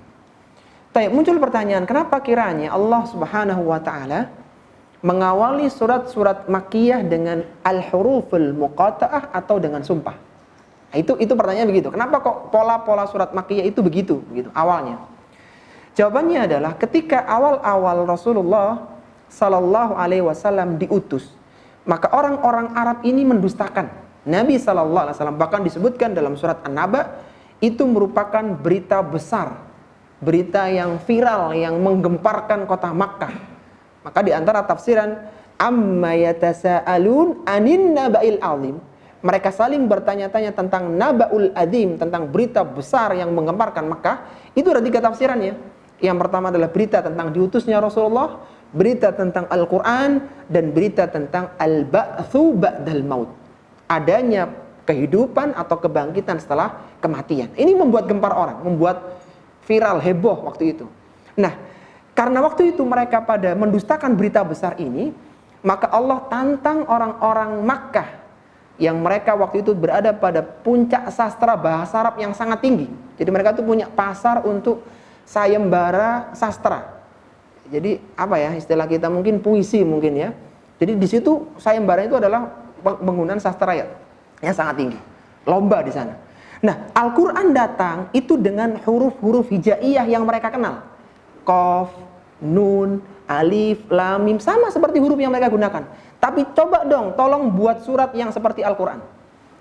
Baik, muncul pertanyaan, kenapa kiranya Allah Subhanahu wa taala mengawali surat-surat Makkiyah dengan al-huruful muqata'ah atau dengan sumpah? Nah, itu pertanyaan begitu. Kenapa kok pola-pola surat Makkiyah itu begitu awalnya? Jawabannya adalah ketika awal-awal Rasulullah sallallahu alaihi wasallam diutus, maka orang-orang Arab ini mendustakan Nabi SAW. Bahkan disebutkan dalam surat An-Naba, itu merupakan berita besar, berita yang viral, yang menggemparkan kota Makkah. Maka di antara tafsiran amma yatasaalun anin naba'il azim, mereka saling bertanya-tanya tentang naba'ul azim, tentang berita besar yang menggemparkan Makkah. Itu ada 3 tafsirannya. Yang pertama adalah berita tentang diutusnya Rasulullah, berita tentang Al-Quran, dan berita tentang al-ba'tsu ba'dal maut, adanya kehidupan atau kebangkitan setelah kematian. Ini membuat gempar orang, membuat viral, heboh waktu itu. Nah, karena waktu itu mereka pada mendustakan berita besar ini, maka Allah tantang orang-orang Makkah yang mereka waktu itu berada pada puncak sastra bahasa Arab yang sangat tinggi. Jadi mereka tuh punya pasar untuk sayembara sastra. Jadi apa ya istilah kita, mungkin puisi mungkin ya. Jadi di situ sayembara itu adalah penggunaan sastra yang sangat tinggi, lomba di sana. Nah, Al-Quran datang itu dengan huruf-huruf hijaiyah yang mereka kenal, qaf, nun, alif, lam, mim, sama seperti huruf yang mereka gunakan. Tapi coba dong, tolong buat surat yang seperti Al-Quran,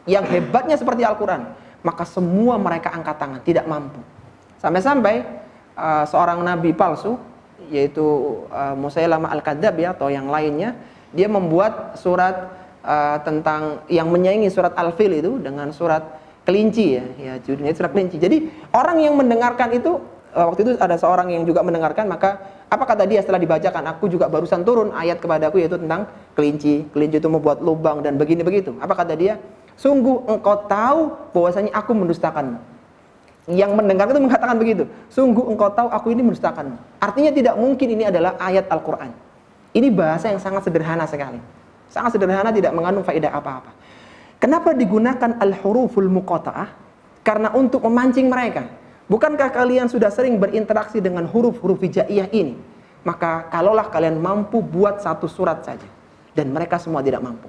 yang hebatnya seperti Al-Quran. Maka semua mereka angkat tangan, tidak mampu. Sampai-sampai seorang nabi palsu, yaitu Musailamah Al-Kadzab ya, atau yang lainnya, dia membuat surat tentang yang menyaingi surat Al-Fil itu dengan surat kelinci ya judulnya surat kelinci. Jadi orang yang mendengarkan itu, waktu itu ada seorang yang juga mendengarkan, maka apa kata dia setelah dibacakan, aku juga barusan turun ayat kepadaku yaitu tentang kelinci itu membuat lubang dan begini begitu. Apa kata dia? Sungguh engkau tahu bahwasanya aku mendustakanmu. Yang mendengar itu mengatakan begitu, sungguh engkau tahu aku ini mendustakanmu. Artinya tidak mungkin ini adalah ayat Al-Quran. Ini bahasa yang sangat sederhana sekali, sangat sederhana, tidak mengandung faedah apa-apa. Kenapa digunakan al-huruful muqata'ah? Karena untuk memancing mereka. Bukankah kalian sudah sering berinteraksi dengan huruf-huruf hijaiyah ini? Maka kalaulah kalian mampu buat satu surat saja. Dan mereka semua tidak mampu.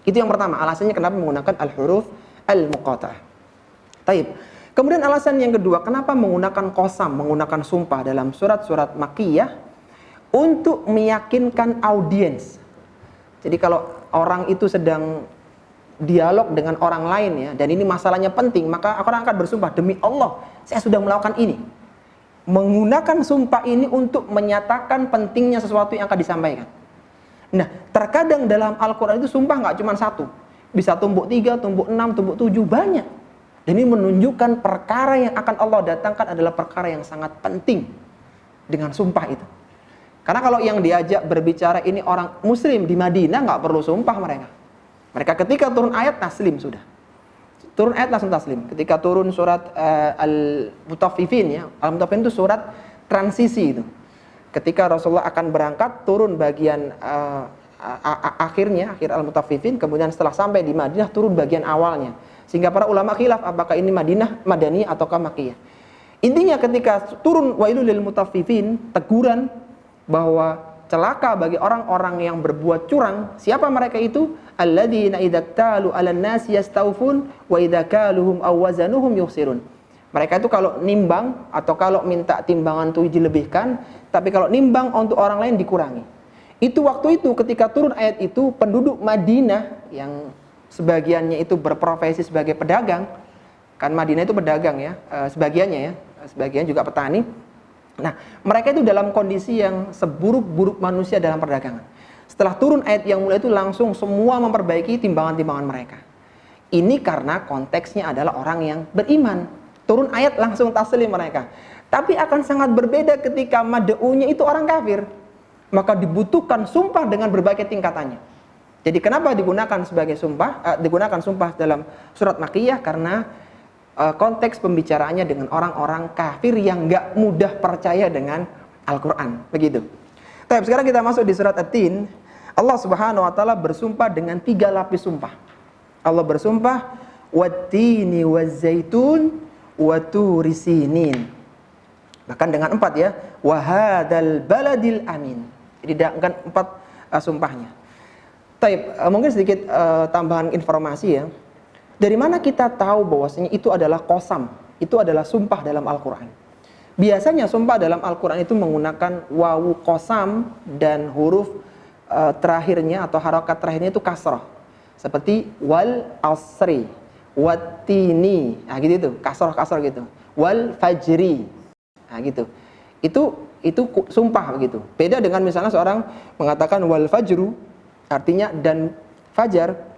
Itu yang pertama, alasannya kenapa menggunakan al-huruf al-muqata'ah. Taib. Kemudian alasan yang kedua, kenapa menggunakan qasam, menggunakan sumpah dalam surat-surat Makkiyah? Untuk meyakinkan audiens. Jadi kalau orang itu sedang dialog dengan orang lain ya, dan ini masalahnya penting, maka orang akan bersumpah, demi Allah, saya sudah melakukan ini. Menggunakan sumpah ini untuk menyatakan pentingnya sesuatu yang akan disampaikan. Nah, terkadang dalam Al-Quran itu sumpah nggak cuma satu. Bisa tumbuk 3, tumbuk 6, tumbuk 7, banyak. Dan ini menunjukkan perkara yang akan Allah datangkan adalah perkara yang sangat penting dengan sumpah itu. Karena kalau yang diajak berbicara ini orang muslim di Madinah, nggak perlu sumpah mereka. Mereka ketika turun ayat taslim sudah. Turun ayat langsung taslim. Ketika turun surat Al-Mutaffifin ya. Al-Mutaffifin itu surat transisi itu. Ketika Rasulullah akan berangkat, turun bagian akhir Al-Mutaffifin, kemudian setelah sampai di Madinah turun bagian awalnya. Sehingga para ulama khilaf apakah ini Madaniyah ataukah Makkiyah. Intinya ketika turun wailul lil mutaffifin, teguran bahwa celaka bagi orang-orang yang berbuat curang. Siapa mereka itu? Alladzina idza talu 'alan nasi yastawfun wa idza kaluhum aw wazanuhum yukhsirun. Mereka itu kalau nimbang atau kalau minta timbangan itu dilebihkan, tapi kalau nimbang untuk orang lain dikurangi. Itu waktu itu ketika turun ayat itu, penduduk Madinah yang sebagiannya itu berprofesi sebagai pedagang, kan Madinah itu pedagang ya, sebagiannya ya, sebagian juga petani. Nah, mereka itu dalam kondisi yang seburuk-buruk manusia dalam perdagangan. Setelah turun ayat yang mulai itu langsung semua memperbaiki timbangan-timbangan mereka. Ini karena konteksnya adalah orang yang beriman. Turun ayat langsung taslim mereka. Tapi akan sangat berbeda ketika mad'unya itu orang kafir. Maka dibutuhkan sumpah dengan berbagai tingkatannya. Jadi kenapa digunakan sebagai sumpah? Digunakan sumpah dalam surat Makkiyah karena konteks pembicaraannya dengan orang-orang kafir yang nggak mudah percaya dengan Al-Quran, begitu. Tapi sekarang kita masuk di surat At-Tin. Allah Subhanahu Wa Taala bersumpah dengan 3 lapis sumpah. Allah bersumpah, wat-tini waz-zaitun wa turi sinin. Bahkan dengan 4 ya, wa hadzal baladil amin. Jadi dengan 4 sumpahnya. Taib, mungkin sedikit tambahan informasi ya. Dari mana kita tahu bahwasanya itu adalah qasam, itu adalah sumpah dalam Al-Quran? Biasanya sumpah dalam Al-Quran itu menggunakan wawu qasam dan huruf terakhirnya atau harokat terakhirnya itu kasrah. Seperti wal asri, wattini, nah gitu itu, kasrah gitu. Wal fajri, nah gitu. Itu sumpah begitu. Beda dengan misalnya seorang mengatakan wal fajru, artinya dan fajar.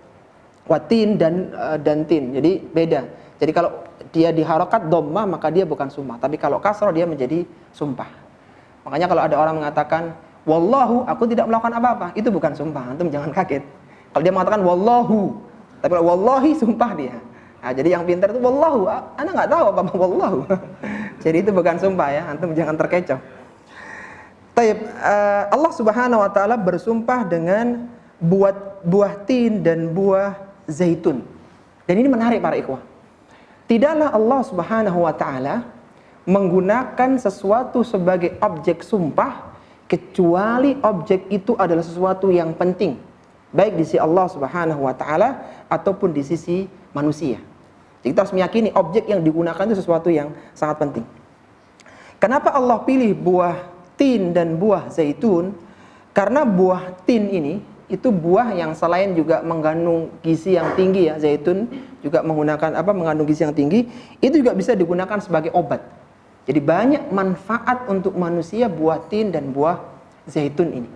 Watin dan tin, jadi beda. Jadi kalau dia diharokat dhammah maka dia bukan sumpah, tapi kalau kasrah dia menjadi sumpah. Makanya kalau ada orang mengatakan wallahu, aku tidak melakukan apa-apa, itu bukan sumpah, antum jangan kaget. Kalau dia mengatakan wallahu, tapi kalau wallahi sumpah dia. Nah, jadi yang pintar itu wallahu, anda nggak tahu apa wallahu. Jadi itu bukan sumpah ya, antum jangan terkecoh. Taib, Allah Subhanahu Wa Taala bersumpah dengan buah tin dan buah zaitun. Dan ini menarik para ikhwah. Tidaklah Allah Subhanahu Wa Taala menggunakan sesuatu sebagai objek sumpah kecuali objek itu adalah sesuatu yang penting, baik di sisi Allah Subhanahu Wa Taala ataupun di sisi manusia. Jadi kita harus meyakini objek yang digunakan itu sesuatu yang sangat penting. Kenapa Allah pilih buah tin dan buah zaitun? Karena buah tin ini itu buah yang selain juga mengandung gizi yang tinggi ya, zaitun juga mengandung gizi yang tinggi, itu juga bisa digunakan sebagai obat. Jadi banyak manfaat untuk manusia buah tin dan buah zaitun ini.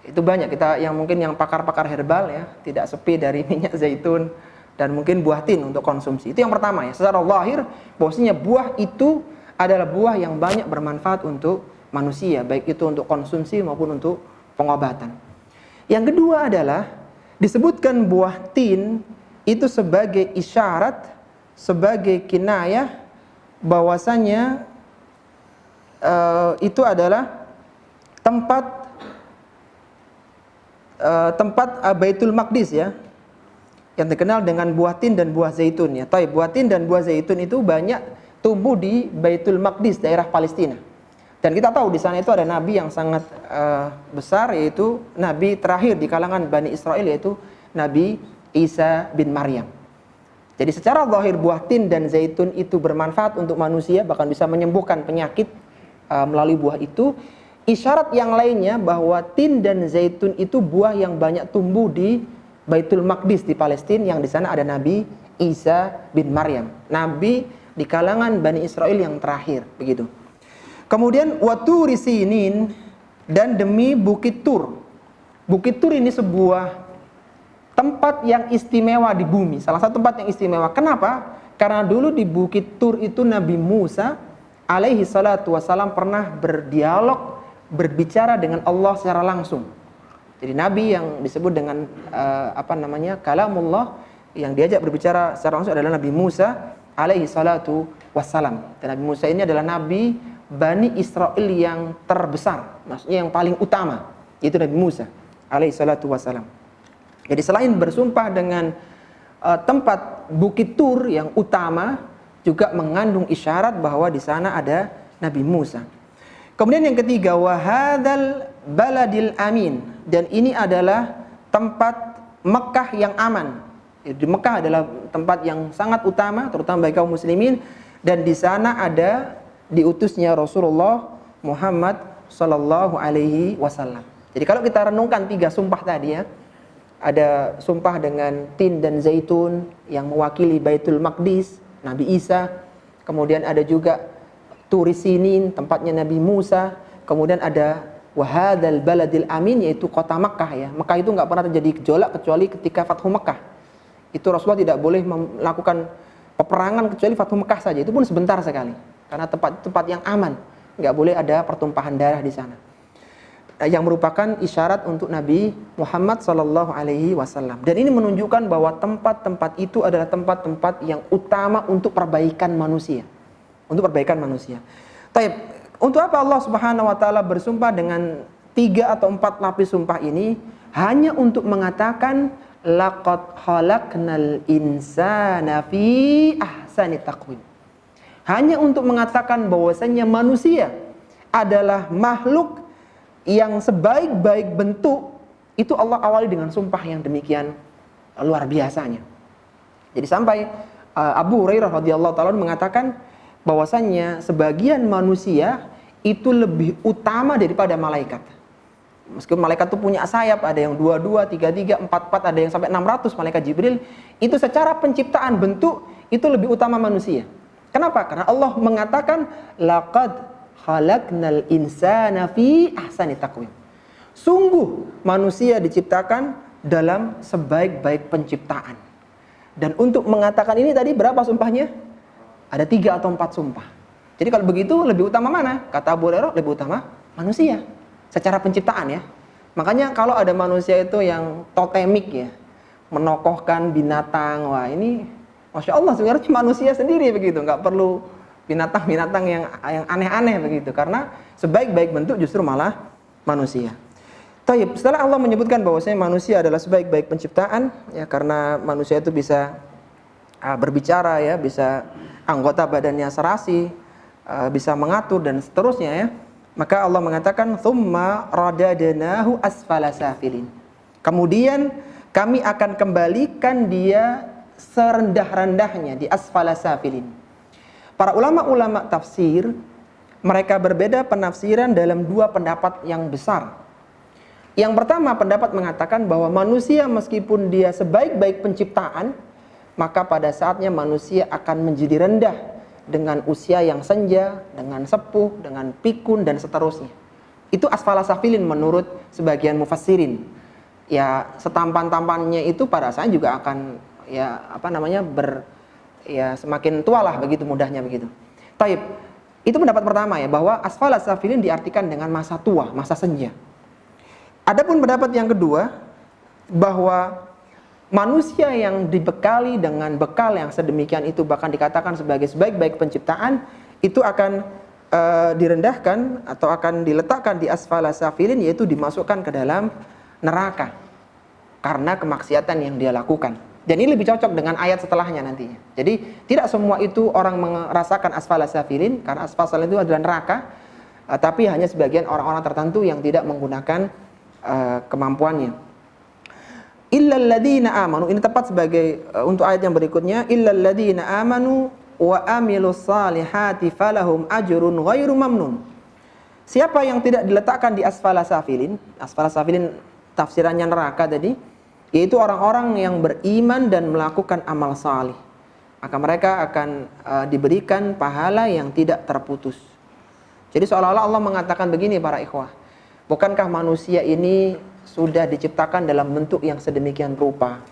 Itu banyak, kita yang mungkin yang pakar-pakar herbal ya, tidak sepi dari minyak zaitun dan mungkin buah tin untuk konsumsi. Itu yang pertama ya, secara zahir bahwasanya buah itu adalah buah yang banyak bermanfaat untuk manusia, baik itu untuk konsumsi maupun untuk pengobatan. Yang kedua adalah disebutkan buah tin itu sebagai isyarat, sebagai kinayah bahwasanya itu adalah tempat Baitul Maqdis ya, yang terkenal dengan buah tin dan buah zaitun ya. Tapi buah tin dan buah zaitun itu banyak tumbuh di Baitul Maqdis, daerah Palestina. Dan kita tahu di sana itu ada nabi yang sangat besar, yaitu nabi terakhir di kalangan Bani Israel, yaitu Nabi Isa bin Maryam. Jadi secara zahir buah tin dan zaitun itu bermanfaat untuk manusia, bahkan bisa menyembuhkan penyakit melalui buah itu. Isyarat yang lainnya bahwa tin dan zaitun itu buah yang banyak tumbuh di Baitul Maqdis di Palestina, yang di sana ada Nabi Isa bin Maryam, nabi di kalangan Bani Israel yang terakhir, begitu. Kemudian waturi sinin, dan demi Bukit Tur. Bukit Tur ini sebuah tempat yang istimewa di bumi, salah satu tempat yang istimewa. Kenapa? Karena dulu di Bukit Tur itu Nabi Musa alaihi salatu wassalam pernah berdialog, berbicara dengan Allah secara langsung. Jadi Nabi yang disebut dengan kalamullah, yang diajak berbicara secara langsung adalah Nabi Musa alaihi salatu wassalam. Dan Nabi Musa ini adalah Nabi Bani Israel yang terbesar, maksudnya yang paling utama, yaitu Nabi Musa alaihi salatu wassalam. Jadi selain bersumpah dengan tempat Bukit Tur yang utama, juga mengandung isyarat bahwa di sana ada Nabi Musa. Kemudian yang ketiga, wahadal baladil amin, dan ini adalah tempat Mekah yang aman. Di Mekah adalah tempat yang sangat utama, terutama bagi kaum muslimin, dan di sana ada diutusnya Rasulullah Muhammad sallallahu alaihi wasallam. Jadi kalau kita renungkan 3 sumpah tadi ya, ada sumpah dengan tin dan zaitun yang mewakili Baitul Maqdis, Nabi Isa. Kemudian ada juga Turi Sinin, tempatnya Nabi Musa. Kemudian ada wahadal baladil amin, yaitu kota Mekah ya. Mekah itu nggak pernah terjadi gejolak kecuali ketika Fathu Mekah. Itu Rasulullah tidak boleh melakukan peperangan kecuali Fathu Mekah saja. Itu pun sebentar sekali. Karena tempat yang aman, nggak boleh ada pertumpahan darah di sana. Yang merupakan isyarat untuk Nabi Muhammad sallallahu alaihi wasallam. Dan ini menunjukkan bahwa tempat-tempat itu adalah tempat-tempat yang utama untuk perbaikan manusia. Untuk perbaikan manusia. Taib, untuk apa Allah Subhanahu wa taala bersumpah dengan 3 atau 4 lapis sumpah ini? Hanya untuk mengatakan laqad khalaqnal insana fi ahsani taqwim. Hanya untuk mengatakan bahwasanya manusia adalah makhluk yang sebaik-baik bentuk. Itu Allah awali dengan sumpah yang demikian luar biasanya. Jadi sampai Abu Hurairah radhiyallahu taala mengatakan bahwasannya sebagian manusia itu lebih utama daripada malaikat. Meskipun malaikat itu punya sayap, ada yang 22, 33, 44, ada yang sampai 600 malaikat Jibril, itu secara penciptaan bentuk itu lebih utama manusia. Kenapa? Karena Allah mengatakan laqad khalaqnal insana fi ahsani taqwim. Sungguh manusia diciptakan dalam sebaik-baik penciptaan. Dan untuk mengatakan ini tadi berapa sumpahnya? Ada 3 atau 4 sumpah. Jadi kalau begitu lebih utama mana? Kata Abu Hurairah, lebih utama manusia secara penciptaan ya. Makanya kalau ada manusia itu yang totemik ya, menokohkan binatang, wah ini Masya Allah sebenarnya manusia sendiri begitu, nggak perlu binatang-binatang yang aneh-aneh begitu, karena sebaik-baik bentuk justru malah manusia. Taib, setelah Allah menyebutkan bahwasanya manusia adalah sebaik-baik penciptaan ya, karena manusia itu bisa berbicara ya, bisa anggota badannya serasi, bisa mengatur dan seterusnya ya. Maka Allah mengatakan tsumma radadnahu asfala safilin. Kemudian kami akan kembalikan dia serendah-rendahnya di asfala safilin. Para ulama-ulama tafsir, mereka berbeda penafsiran dalam 2 pendapat yang besar. Yang pertama, pendapat mengatakan bahwa manusia meskipun dia sebaik-baik penciptaan, maka pada saatnya manusia akan menjadi rendah dengan usia yang senja, dengan sepuh, dengan pikun dan seterusnya. Itu asfala safilin menurut sebagian mufassirin. Ya, setampan-tampannya itu pada saat juga akan semakin tua lah begitu, mudahnya begitu. Taib, itu pendapat pertama ya, bahwa asfala safilin diartikan dengan masa tua, masa senja. Adapun pendapat yang kedua, bahwa manusia yang dibekali dengan bekal yang sedemikian itu, bahkan dikatakan sebagai sebaik-baik penciptaan, itu akan direndahkan atau akan diletakkan di asfala safilin, yaitu dimasukkan ke dalam neraka karena kemaksiatan yang dia lakukan. Dan ini lebih cocok dengan ayat setelahnya nantinya. Jadi tidak semua itu orang merasakan asfala safilin, karena asfala safilin itu adalah neraka, tapi hanya sebagian orang-orang tertentu yang tidak menggunakan kemampuannya. illal ladzina amanu, ini tepat sebagai untuk ayat yang berikutnya, illal ladzina amanu wa amilus salihati falahum ajrun ghairu mamnun. Siapa yang tidak diletakkan di asfala safilin tafsirannya neraka tadi, yaitu orang-orang yang beriman dan melakukan amal salih, maka mereka akan diberikan pahala yang tidak terputus. Jadi seolah-olah Allah mengatakan begini para ikhwah, bukankah manusia ini sudah diciptakan dalam bentuk yang sedemikian rupa?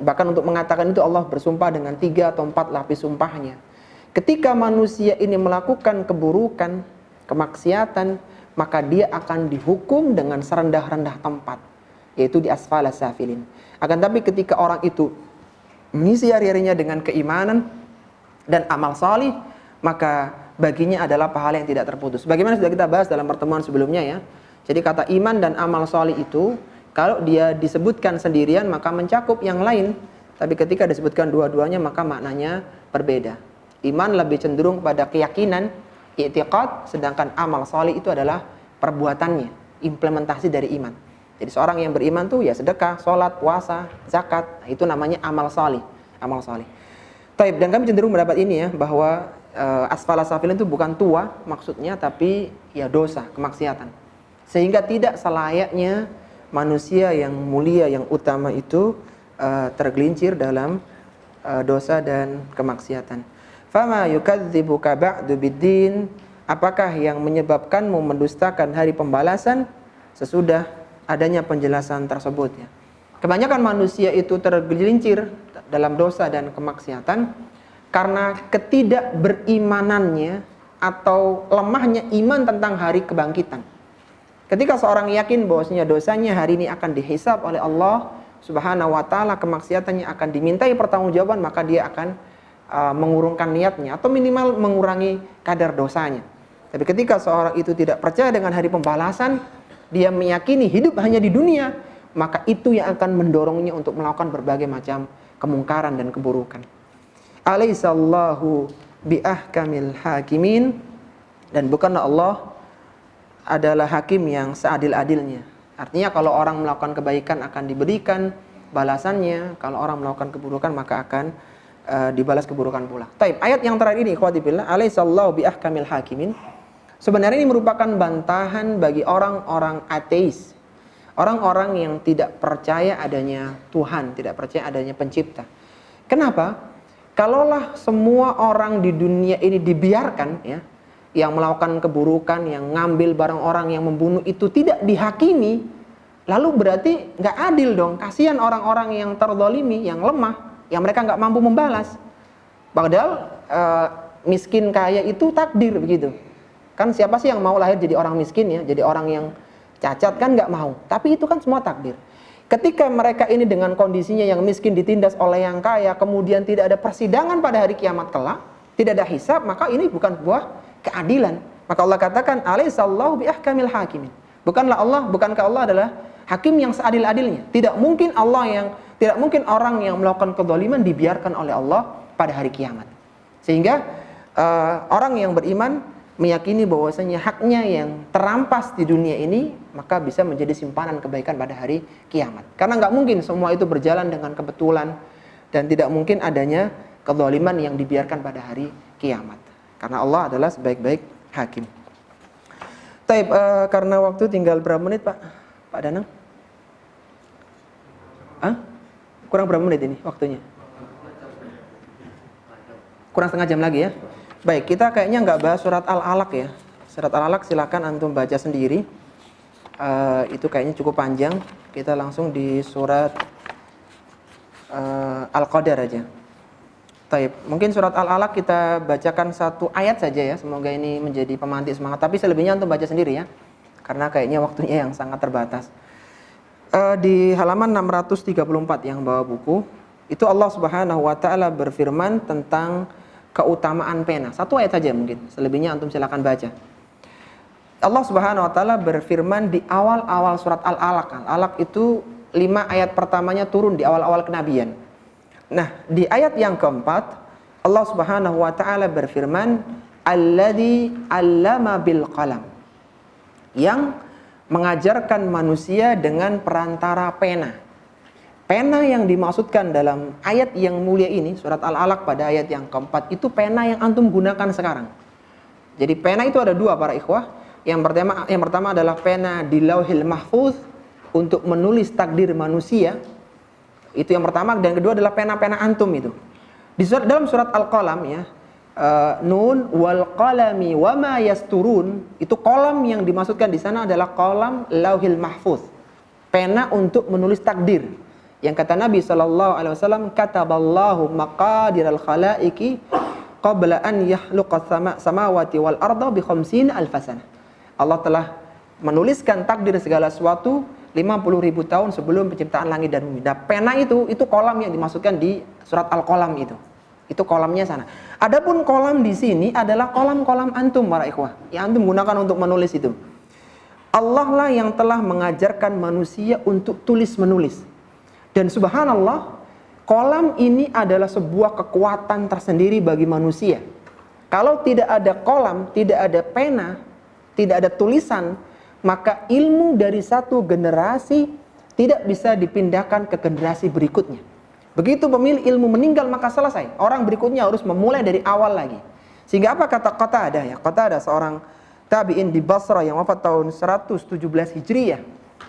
Bahkan untuk mengatakan itu Allah bersumpah dengan 3 atau 4 lapis sumpahnya. Ketika manusia ini melakukan keburukan, kemaksiatan, maka dia akan dihukum dengan serendah-rendah tempat, yaitu di asfala safilin. Akan tapi ketika orang itu mengisi hari-harinya dengan keimanan dan amal salih, maka baginya adalah pahala yang tidak terputus. Bagaimana sudah kita bahas dalam pertemuan sebelumnya ya. Jadi kata iman dan amal salih itu, kalau dia disebutkan sendirian maka mencakup yang lain, tapi ketika disebutkan dua-duanya maka maknanya berbeda. Iman lebih cenderung pada keyakinan, i'tiqad, sedangkan amal salih itu adalah perbuatannya, implementasi dari iman. Jadi seorang yang beriman tuh ya sedekah, sholat, puasa, zakat, itu namanya amal salih, amal salih. Taib, dan kami cenderung mendapat ini ya, bahwa asfala safilin itu bukan tua maksudnya, tapi ya dosa, kemaksiatan. Sehingga tidak selayaknya manusia yang mulia, yang utama itu tergelincir dalam dosa dan kemaksiatan. Fama yukadzibuka ba'du biddin, apakah yang menyebabkanmu mendustakan hari pembalasan sesudah adanya penjelasan tersebut ya. Kebanyakan manusia itu tergelincir dalam dosa dan kemaksiatan karena ketidakberimanannya atau lemahnya iman tentang hari kebangkitan. Ketika seorang yakin bahwasanya dosanya hari ini akan dihisab oleh Allah Subhanahu wa taala, kemaksiatannya akan dimintai pertanggungjawaban, maka dia akan mengurungkan niatnya atau minimal mengurangi kadar dosanya. Tapi ketika seorang itu tidak percaya dengan hari pembalasan, dia meyakini hidup hanya di dunia, maka itu yang akan mendorongnya untuk melakukan berbagai macam kemungkaran dan keburukan. Alaihissallahu biahkamil hakimin, dan bukanlah Allah adalah hakim yang seadil-adilnya. Artinya kalau orang melakukan kebaikan akan diberikan balasannya, kalau orang melakukan keburukan maka akan dibalas keburukan pula. Taib, ayat yang terakhir ini ikhwati billah, alaihissallahu biahkamil hakimin, sebenarnya ini merupakan bantahan bagi orang-orang ateis, orang-orang yang tidak percaya adanya Tuhan, tidak percaya adanya pencipta. Kenapa? Kalaulah semua orang di dunia ini dibiarkan ya, yang melakukan keburukan, yang ngambil barang orang, yang membunuh itu tidak dihakimi, lalu berarti nggak adil dong. Kasihan orang-orang yang terzalimi, yang lemah, yang mereka nggak mampu membalas. Padahal miskin kaya itu takdir begitu. Kan siapa sih yang mau lahir jadi orang miskin ya, jadi orang yang cacat, kan nggak mau. Tapi itu kan semua takdir. Ketika mereka ini dengan kondisinya yang miskin ditindas oleh yang kaya, kemudian tidak ada persidangan pada hari kiamat kelak, tidak ada hisab, maka ini bukan buah keadilan. Maka Allah katakan alaihissallahu biahkamil hakimin. Bukankah Allah adalah hakim yang seadil-adilnya. Tidak mungkin orang yang melakukan kezaliman dibiarkan oleh Allah pada hari kiamat. Sehingga orang yang beriman meyakini bahwasanya haknya yang terampas di dunia ini maka bisa menjadi simpanan kebaikan pada hari kiamat. Karena nggak mungkin semua itu berjalan dengan kebetulan dan tidak mungkin adanya kezaliman yang dibiarkan pada hari kiamat. Karena Allah adalah sebaik-baik hakim. Taib, karena waktu tinggal berapa menit Pak Danang? Kurang berapa menit ini waktunya? Kurang setengah jam lagi ya. Baik, kita kayaknya nggak bahas surat Al-Alaq ya. Surat Al-Alaq silakan antum baca sendiri. Itu kayaknya cukup panjang. Kita langsung di surat Al-Qadar aja. Taib, mungkin surat Al-Alaq kita bacakan satu ayat saja ya. Semoga ini menjadi pemantik semangat. Tapi selebihnya antum baca sendiri ya. Karena kayaknya waktunya yang sangat terbatas. Di halaman 634 yang bawa buku, itu Allah Subhanahu wa taala berfirman tentang keutamaan pena. Satu ayat saja mungkin, selebihnya antum silakan baca. Allah Subhanahu wa taala berfirman di awal-awal surat Al-Alaq. Al-Alaq itu 5 ayat pertamanya turun di awal-awal kenabian. Nah, di ayat yang keempat Allah Subhanahu wa taala berfirman, "Alladzi 'allama bil qalam." Yang mengajarkan manusia dengan perantara pena. Pena yang dimaksudkan dalam ayat yang mulia ini, surat Al-Alaq pada ayat yang keempat, itu pena yang antum gunakan sekarang. Jadi pena itu ada dua para ikhwah. Yang pertama adalah pena di Lauhil Mahfuz untuk menulis takdir manusia. Itu yang pertama. Dan kedua adalah pena-pena antum itu. Dalam surat Al-Qalam ya, Nun wal qalami wama yasturun, itu kolam yang dimaksudkan di sana adalah kolam Lauhil Mahfuz. Pena untuk menulis takdir. Yang kata Nabi SAW, kataballahu maqadiral khalaiqi qabla an yakhluqas samawati wal arda bi 50 alfasana. Allah telah menuliskan takdir segala sesuatu 50.000 tahun sebelum penciptaan langit dan bumi. Nah, pena itu kolam yang dimaksudkan di surat Al-Qalam itu. Itu kolamnya sana. Adapun kolam di sini adalah kolam-kolam antum para ikhwah. Yang antum gunakan untuk menulis itu. Allah lah yang telah mengajarkan manusia untuk tulis-menulis. Dan subhanallah, kolam ini adalah sebuah kekuatan tersendiri bagi manusia. Kalau tidak ada kolam, tidak ada pena, tidak ada tulisan, maka ilmu dari satu generasi tidak bisa dipindahkan ke generasi berikutnya. Begitu pemilik ilmu meninggal, maka selesai. Orang berikutnya harus memulai dari awal lagi. Sehingga apa kata Qatadah ya? Qatadah seorang tabi'in di Basrah yang wafat tahun 117 Hijriyah.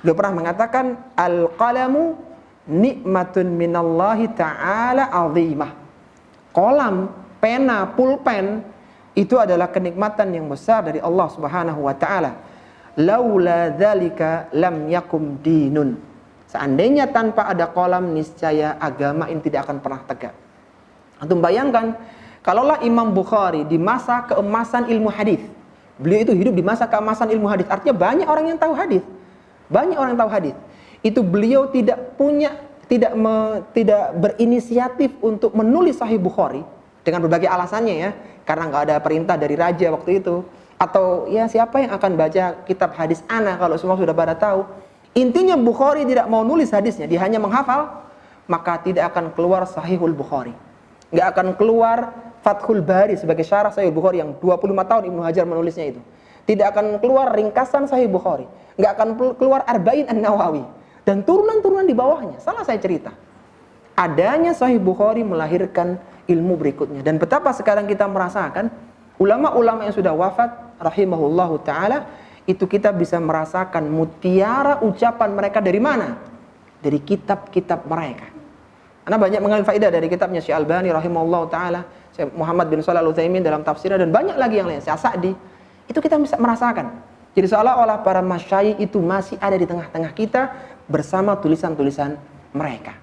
Beliau pernah mengatakan, al-qalamu nikmatun minallahi ta'ala azimah. Kolam, pena, pulpen itu adalah kenikmatan yang besar dari Allah Subhanahu wa taala. Laula dzalika lam yakum dinun. Seandainya tanpa ada kolam, niscaya agama ini tidak akan pernah tegak. Antum bayangkan, kalaulah Imam Bukhari di masa keemasan ilmu hadis. Beliau itu hidup di masa keemasan ilmu hadis. Artinya banyak orang yang tahu hadis. Banyak orang yang tahu hadis. Itu beliau tidak berinisiatif untuk menulis Sahih Bukhari dengan berbagai alasannya ya, karena nggak ada perintah dari raja waktu itu, atau ya siapa yang akan baca kitab hadis ana kalau semua sudah pada tahu. Intinya Bukhari tidak mau nulis hadisnya, dia hanya menghafal, maka tidak akan keluar Sahihul Bukhari, nggak akan keluar Fathul Bari sebagai syarah Sahih Bukhari yang 25 tahun Ibnu Hajar menulisnya itu, tidak akan keluar ringkasan Sahih Bukhari, nggak akan keluar Arba'in An-Nawawi dan turunan-turunan di bawahnya. Salah saya cerita. Adanya Sahih Bukhari melahirkan ilmu berikutnya. Dan betapa sekarang kita merasakan ulama-ulama yang sudah wafat rahimahullahu ta'ala, itu kita bisa merasakan mutiara ucapan mereka dari mana? Dari kitab-kitab mereka. Karena banyak mengambil faedah dari kitabnya Syekh Albani rahimahullahu ta'ala, Syekh Muhammad bin Shalih Al-Utsaimin dalam tafsirnya, dan banyak lagi yang lain, Syekh Sa'di. Itu kita bisa merasakan. Jadi seolah-olah para masyayikh itu masih ada di tengah-tengah kita bersama tulisan-tulisan mereka.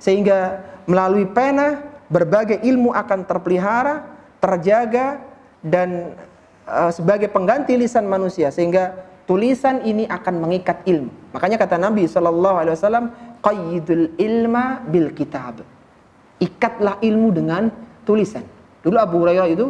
Sehingga melalui pena berbagai ilmu akan terpelihara, terjaga, dan sebagai pengganti lisan manusia, sehingga tulisan ini akan mengikat ilmu. Makanya kata Nabi SAW, qayyidul ilma bil kitab. Ikatlah ilmu dengan tulisan. Dulu Abu Hurairah itu,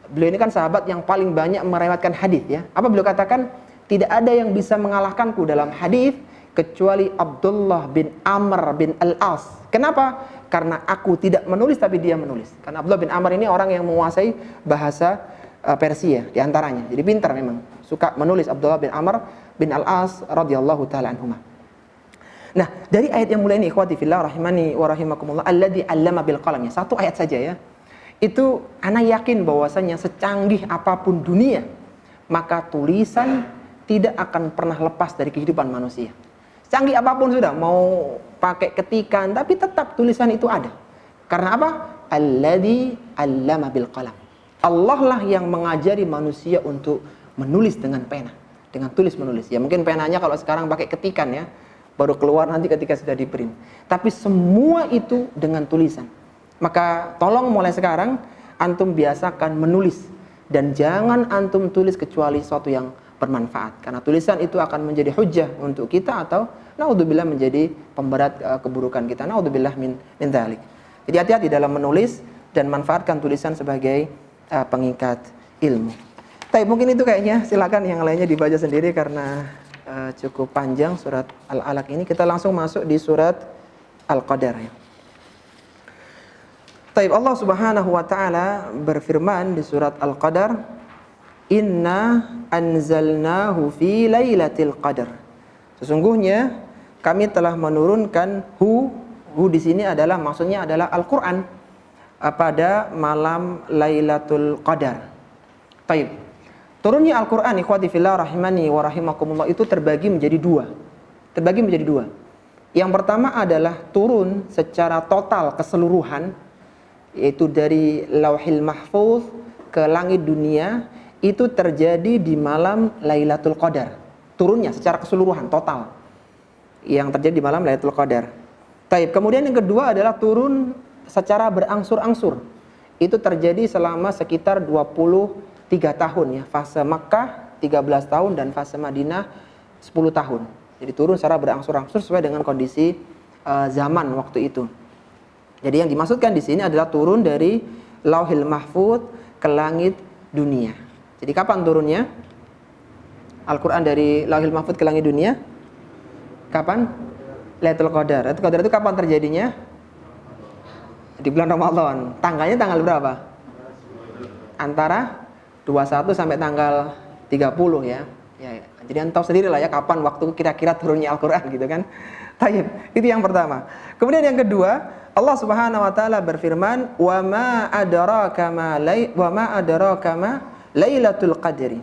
beliau ini kan sahabat yang paling banyak meriwayatkan hadis ya. Apa beliau katakan? Tidak ada yang bisa mengalahkanku dalam hadis kecuali Abdullah bin Amr bin Al-As. Kenapa? Karena aku tidak menulis tapi dia menulis. Karena Abdullah bin Amr ini orang yang menguasai bahasa Persia di antaranya. Jadi pintar memang, suka menulis Abdullah bin Amr bin Al-As radhiyallahu taala anhuma. Nah, dari ayat yang mulia ini ikhwati fillah rahimani wa rahimakumullah, alladzi 'allama bil qalam. Satu ayat saja ya. Itu ana yakin bahwasanya secanggih apapun dunia, maka tulisan tidak akan pernah lepas dari kehidupan manusia. Canggih apapun sudah, mau pakai ketikan, tapi tetap tulisan itu ada. Karena apa? Alladzi 'allama bil qalam. Allah lah yang mengajari manusia untuk menulis dengan pena, dengan tulis menulis. Ya mungkin penanya kalau sekarang pakai ketikan ya, baru keluar nanti ketika sudah di print. Tapi semua itu dengan tulisan. Maka tolong mulai sekarang antum biasakan menulis, dan jangan antum tulis kecuali sesuatu yang bermanfaat, karena tulisan itu akan menjadi hujjah untuk kita atau naudzubillah menjadi pemberat keburukan kita. Naudzubillah min dzalik. Jadi hati-hati dalam menulis dan manfaatkan tulisan sebagai pengikat ilmu. Tapi mungkin itu kayaknya, silakan yang lainnya dibaca sendiri karena cukup panjang surat Al-Alaq ini. Kita langsung masuk di surat Al-Qadar ya. Taib, Allah Subhanahu wa taala berfirman di surat Al-Qadar, "Inna anzalnahu fi lailatul qadar." Sesungguhnya kami telah menurunkan hu di sini adalah maksudnya adalah Al-Qur'an pada malam Lailatul Qadar. Baik. Turunnya Al-Qur'an ikhwati fillah rahimani wa rahimakumullah itu terbagi menjadi dua. Yang pertama adalah turun secara total keseluruhan, yaitu dari Lauhil Mahfuz ke langit dunia, itu terjadi di malam Lailatul Qadar. Turunnya secara keseluruhan total yang terjadi di malam Lailatul Qadar. Taib. Kemudian yang kedua adalah turun secara berangsur-angsur. Itu terjadi selama sekitar 23 tahun ya. Fase Makkah 13 tahun dan fase Madinah 10 tahun. Jadi turun secara berangsur-angsur sesuai dengan kondisi zaman waktu itu. Jadi yang dimaksudkan di sini adalah turun dari Lauhil Mahfuz ke langit dunia. Jadi kapan turunnya Al-Quran dari Lauhil Mahfuz ke langit dunia? Kapan? Lailatul Qadar. Lailatul Qadar itu kapan terjadinya? Di bulan Ramadan. Tanggalnya tanggal berapa? Antara 21 sampai tanggal 30 ya. Jadi anda tahu sendiri lah ya kapan waktu kira-kira turunnya Al-Quran gitu kan. Taib. Itu yang pertama. Kemudian yang kedua, Allah Subhanahu wa taala berfirman, "Wa ma adraka ma Lailatul Qadri."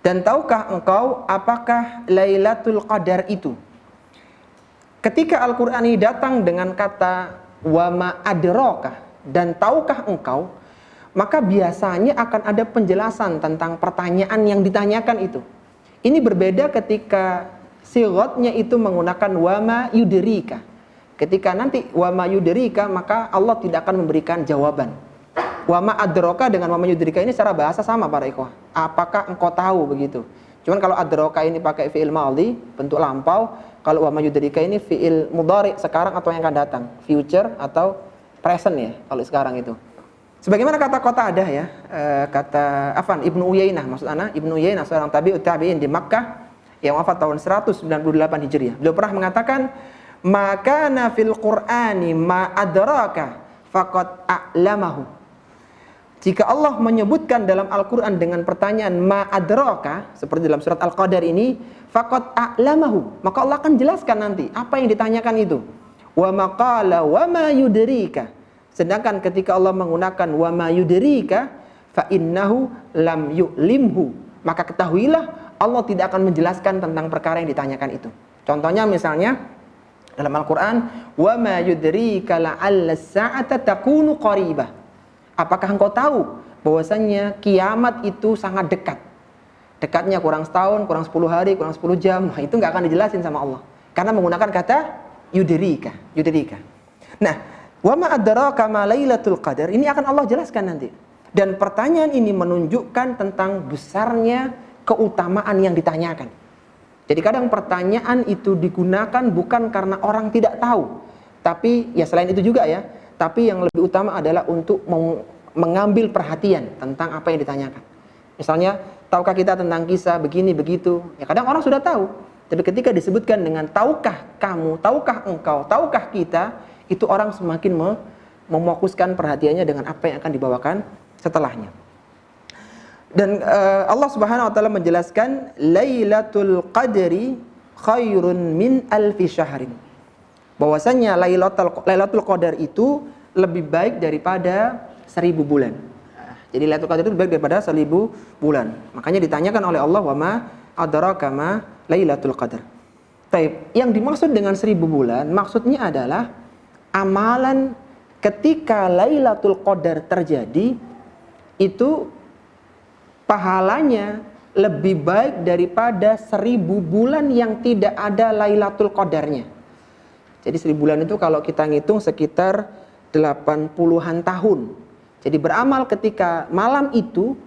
Dan tahukah engkau apakah Lailatul Qadar itu? Ketika Al-Qur'an ini datang dengan kata wa ma adraka dan tahukah engkau, maka biasanya akan ada penjelasan tentang pertanyaan yang ditanyakan itu. Ini berbeda ketika sighatnya itu menggunakan wa ma yudrika. Ketika nanti wa ma yudrika, maka Allah tidak akan memberikan jawaban. Wa ma adraka dengan wa ma yudrika ini secara bahasa sama para ikhwah. Apakah engkau tahu begitu? Cuman kalau adraka ini pakai fi'il madhi, bentuk lampau. Kalau wa ma yudrika ini fi'il mudhari, sekarang atau yang akan datang, future atau present ya kalau sekarang itu. Sebagaimana kata Qatadah ya, kata Ibnu Uyainah, maksud ana Ibnu Uyainah seorang tabi'ut tabi'in di Makkah yang wafat tahun 198 Hijriah. Beliau pernah mengatakan, "Maka fil Qur'ani ma adraka faqad a'lamahu." Jika Allah menyebutkan dalam Al-Qur'an dengan pertanyaan ma adraka seperti dalam surat Al-Qadar ini, faqad a'lamahu, maka Allah akan jelaskan nanti apa yang ditanyakan itu. Wa maqala wa ma yudrika. Sedangkan ketika Allah menggunakan wa ma yudrika fa innahu lam yu'limhu, maka ketahuilah Allah tidak akan menjelaskan tentang perkara yang ditanyakan itu. Contohnya misalnya dalam Al-Qur'an, wa ma yudrika la'alla as-sa'ata takunu qaribah. Apakah engkau tahu bahwasanya kiamat itu sangat dekat? Dekatnya kurang setahun, kurang 10 hari, kurang 10 jam. Nah, itu enggak akan dijelasin sama Allah karena menggunakan kata yudrika. Nah, wa ma adraka ma Lailatul Qadar ini akan Allah jelaskan nanti. Dan pertanyaan ini menunjukkan tentang besarnya keutamaan yang ditanyakan. Jadi kadang pertanyaan itu digunakan bukan karena orang tidak tahu, tapi ya selain itu juga ya, tapi yang lebih utama adalah untuk mengambil perhatian tentang apa yang ditanyakan. Misalnya, tahukah kita tentang kisah begini begitu? Ya kadang orang sudah tahu, tapi ketika disebutkan dengan tahukah kamu, tahukah engkau, tahukah kita, itu orang semakin memokuskan perhatiannya dengan apa yang akan dibawakan setelahnya. Dan Allah Subhanahu wa taala menjelaskan Lailatul Qadri khairun min alfi syahrin. Bahwasanya Lailatul Qadar itu lebih baik daripada 1000 bulan. Jadi Lailatul Qadar itu lebih baik daripada 1000 bulan. Makanya ditanyakan oleh Allah, wa ma adraka ma Lailatul Qadar. Baik, yang dimaksud dengan 1000 bulan maksudnya adalah amalan ketika Lailatul Qadar terjadi itu pahalanya lebih baik daripada 1000 bulan yang tidak ada Lailatul Qadarnya. Jadi 1000 bulan itu kalau kita ngitung sekitar 80-an tahun. Jadi beramal ketika malam itu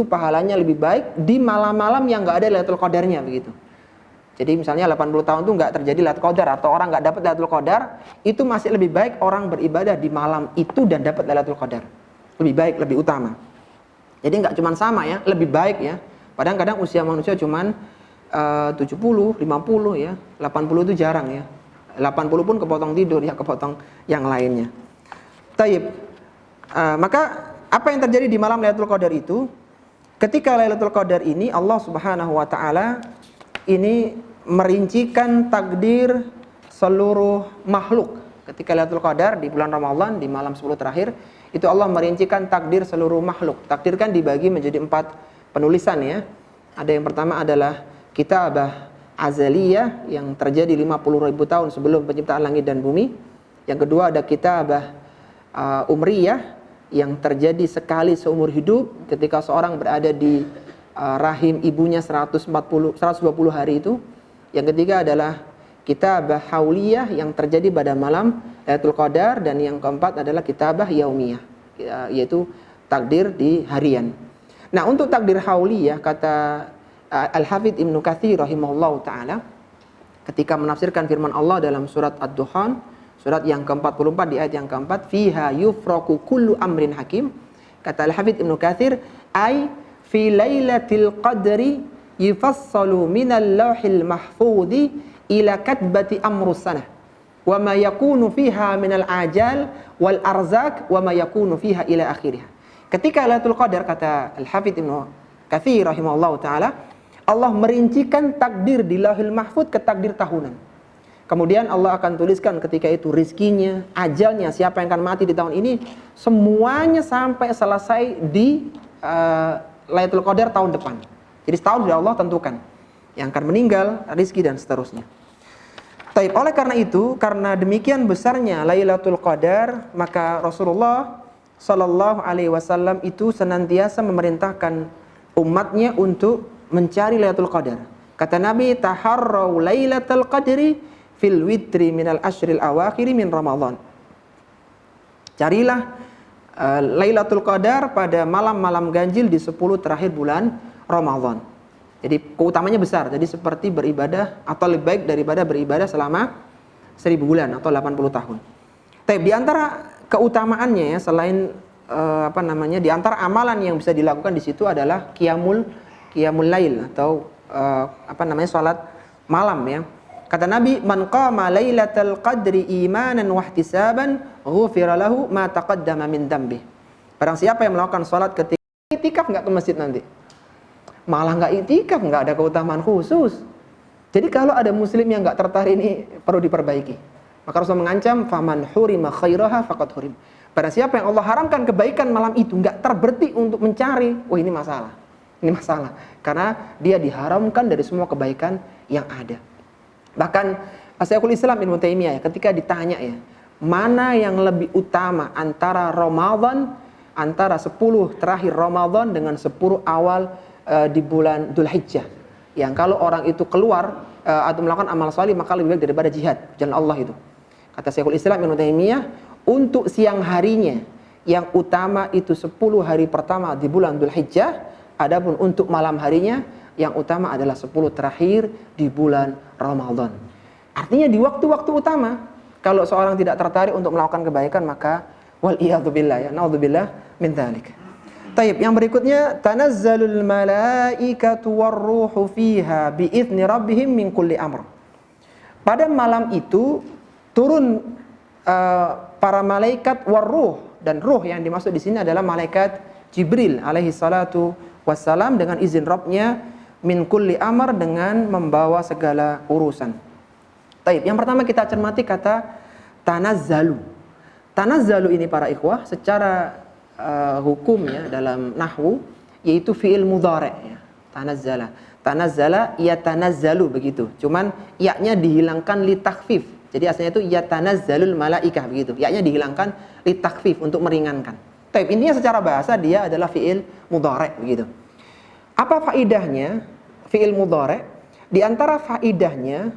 pahalanya lebih baik di malam-malam yang nggak ada Lailatul Qadarnya begitu. Jadi misalnya 80 tahun itu nggak terjadi Lailatul Qadar atau orang nggak dapat Lailatul Qadar, itu masih lebih baik orang beribadah di malam itu dan dapat Lailatul Qadar. Lebih baik, lebih utama. Jadi nggak cuma sama ya, lebih baik ya. Padahal kadang usia manusia cuma 70, 50 ya, 80 itu jarang ya. 80 pun kepotong tidur ya, kepotong yang lainnya. Taib. Maka apa yang terjadi di malam Lailatul Qadar itu? Ketika Lailatul Qadar ini Allah Subhanahu wa taala ini merincikan takdir seluruh makhluk. Ketika Lailatul Qadar di bulan Ramadan di malam 10 terakhir, itu Allah merincikan takdir seluruh makhluk. Takdir kan dibagi menjadi 4 penulisan ya. Ada yang pertama adalah kitabah azaliyah yang terjadi 50.000 tahun sebelum penciptaan langit dan bumi. Yang kedua ada kitabah umriyah yang terjadi sekali seumur hidup ketika seorang berada di rahim ibunya 120 hari itu. Yang ketiga adalah kitabah hauliyah yang terjadi pada malam Lailatul Qadar, dan yang keempat adalah kitabah yaumiyah, yaitu takdir di harian. Nah, untuk takdir hauliyah kata Al-Hafidz Ibnu Katsir rahimahullahu taala ketika menafsirkan firman Allah dalam surat Ad-Dukhan, surat yang ke-44 di ayat yang keempat, fiha yufraku kullu amrin hakim. Kata Al-Hafidz Ibnu Katsir, ai fi lailatul qadri yufassalu minal lauhil mahfudzi ila katbati amrus sanah wa ma yakunu fiha minal ajal wal arzak wa ma yakunu fiha ila akhirih. Ketika Lailatul Qadar, kata Al-Hafidz Ibnu Katsir rahimahullahu taala, Allah merincikan takdir di Lauhul Mahfuz ke takdir tahunan. Kemudian Allah akan tuliskan ketika itu rizkinya, ajalnya, siapa yang akan mati di tahun ini, semuanya sampai selesai di Lailatul Qadar tahun depan. Jadi setahun sudah Allah tentukan yang akan meninggal, rizki dan seterusnya. Taib, oleh karena itu, karena demikian besarnya Lailatul Qadar, maka Rasulullah Sallallahu Alaihi Wasallam itu senantiasa memerintahkan umatnya untuk mencari Lailatul Qadar. Kata Nabi, taharrau Lailatul Qadri fil witri minal ashril awakhiri min Ramadan. Carilah Lailatul Qadar pada malam-malam ganjil di 10 terakhir bulan Ramadan. Jadi keutamanya besar. Jadi seperti beribadah atau lebih baik daripada beribadah selama 1000 bulan atau 80 tahun. Tapi di antara keutamaannya ya, selain di antara amalan yang bisa dilakukan di situ adalah qiyamul lail atau salat malam ya. Kata Nabi, man qama lailatal qadri imanan wa ihtisaban ghufira lahu ma taqaddama min dzambi. Barang siapa yang melakukan salat ketika itikaf enggak ke masjid nanti, malah enggak itikaf, enggak ada keutamaan khusus. Jadi kalau ada muslim yang enggak tertarik ini perlu diperbaiki. Maka Rasul mengancam, faman hurima khairaha faqad hurim. Barang siapa yang Allah haramkan kebaikan malam itu enggak terbertik untuk mencari, ini masalah. Ini masalah karena dia diharamkan dari semua kebaikan yang ada. Bahkan Syekhul Islam Ibnu Taimiyah ketika ditanya ya, mana yang lebih utama antara Ramadan, antara 10 terakhir Ramadan dengan 10 awal di bulan Dzulhijjah, yang kalau orang itu keluar atau melakukan amal salih maka lebih baik daripada jihad jalan Allah itu. Kata Syekhul Islam Ibnu Taimiyah, untuk siang harinya yang utama itu 10 hari pertama di bulan Dzulhijjah, adapun untuk malam harinya yang utama adalah 10 terakhir di bulan Ramadan. Artinya di waktu-waktu utama, kalau seorang tidak tertarik untuk melakukan kebaikan maka wal iyadzu billah ya, naudzubillah min dzalik. Taib, yang berikutnya, tanazzalul malaikatu warruhu fiha biizni rabbihim min kulli amr. Pada malam itu turun para malaikat warruh, dan ruh yang dimaksud di sini adalah malaikat Jibril alaihi salatu wassalam dengan izin Rabbnya, min kulli amr, dengan membawa segala urusan. Taib, yang pertama kita cermati kata tanazzalu. Tanazzalu ini para ikhwah secara hukum ya dalam nahwu yaitu fi'il mudhari' ya. Tanazzala yatanazzalu begitu. Cuman ya-nya dihilangkan li takhfif. Jadi asalnya itu yatanazzalul malaikah begitu. Ya-nya dihilangkan li takhfif untuk meringankan. Taib, intinya secara bahasa dia adalah fi'il mudhari' begitu. Apa faidahnya fi'il mudhari'? Di antara faidahnya,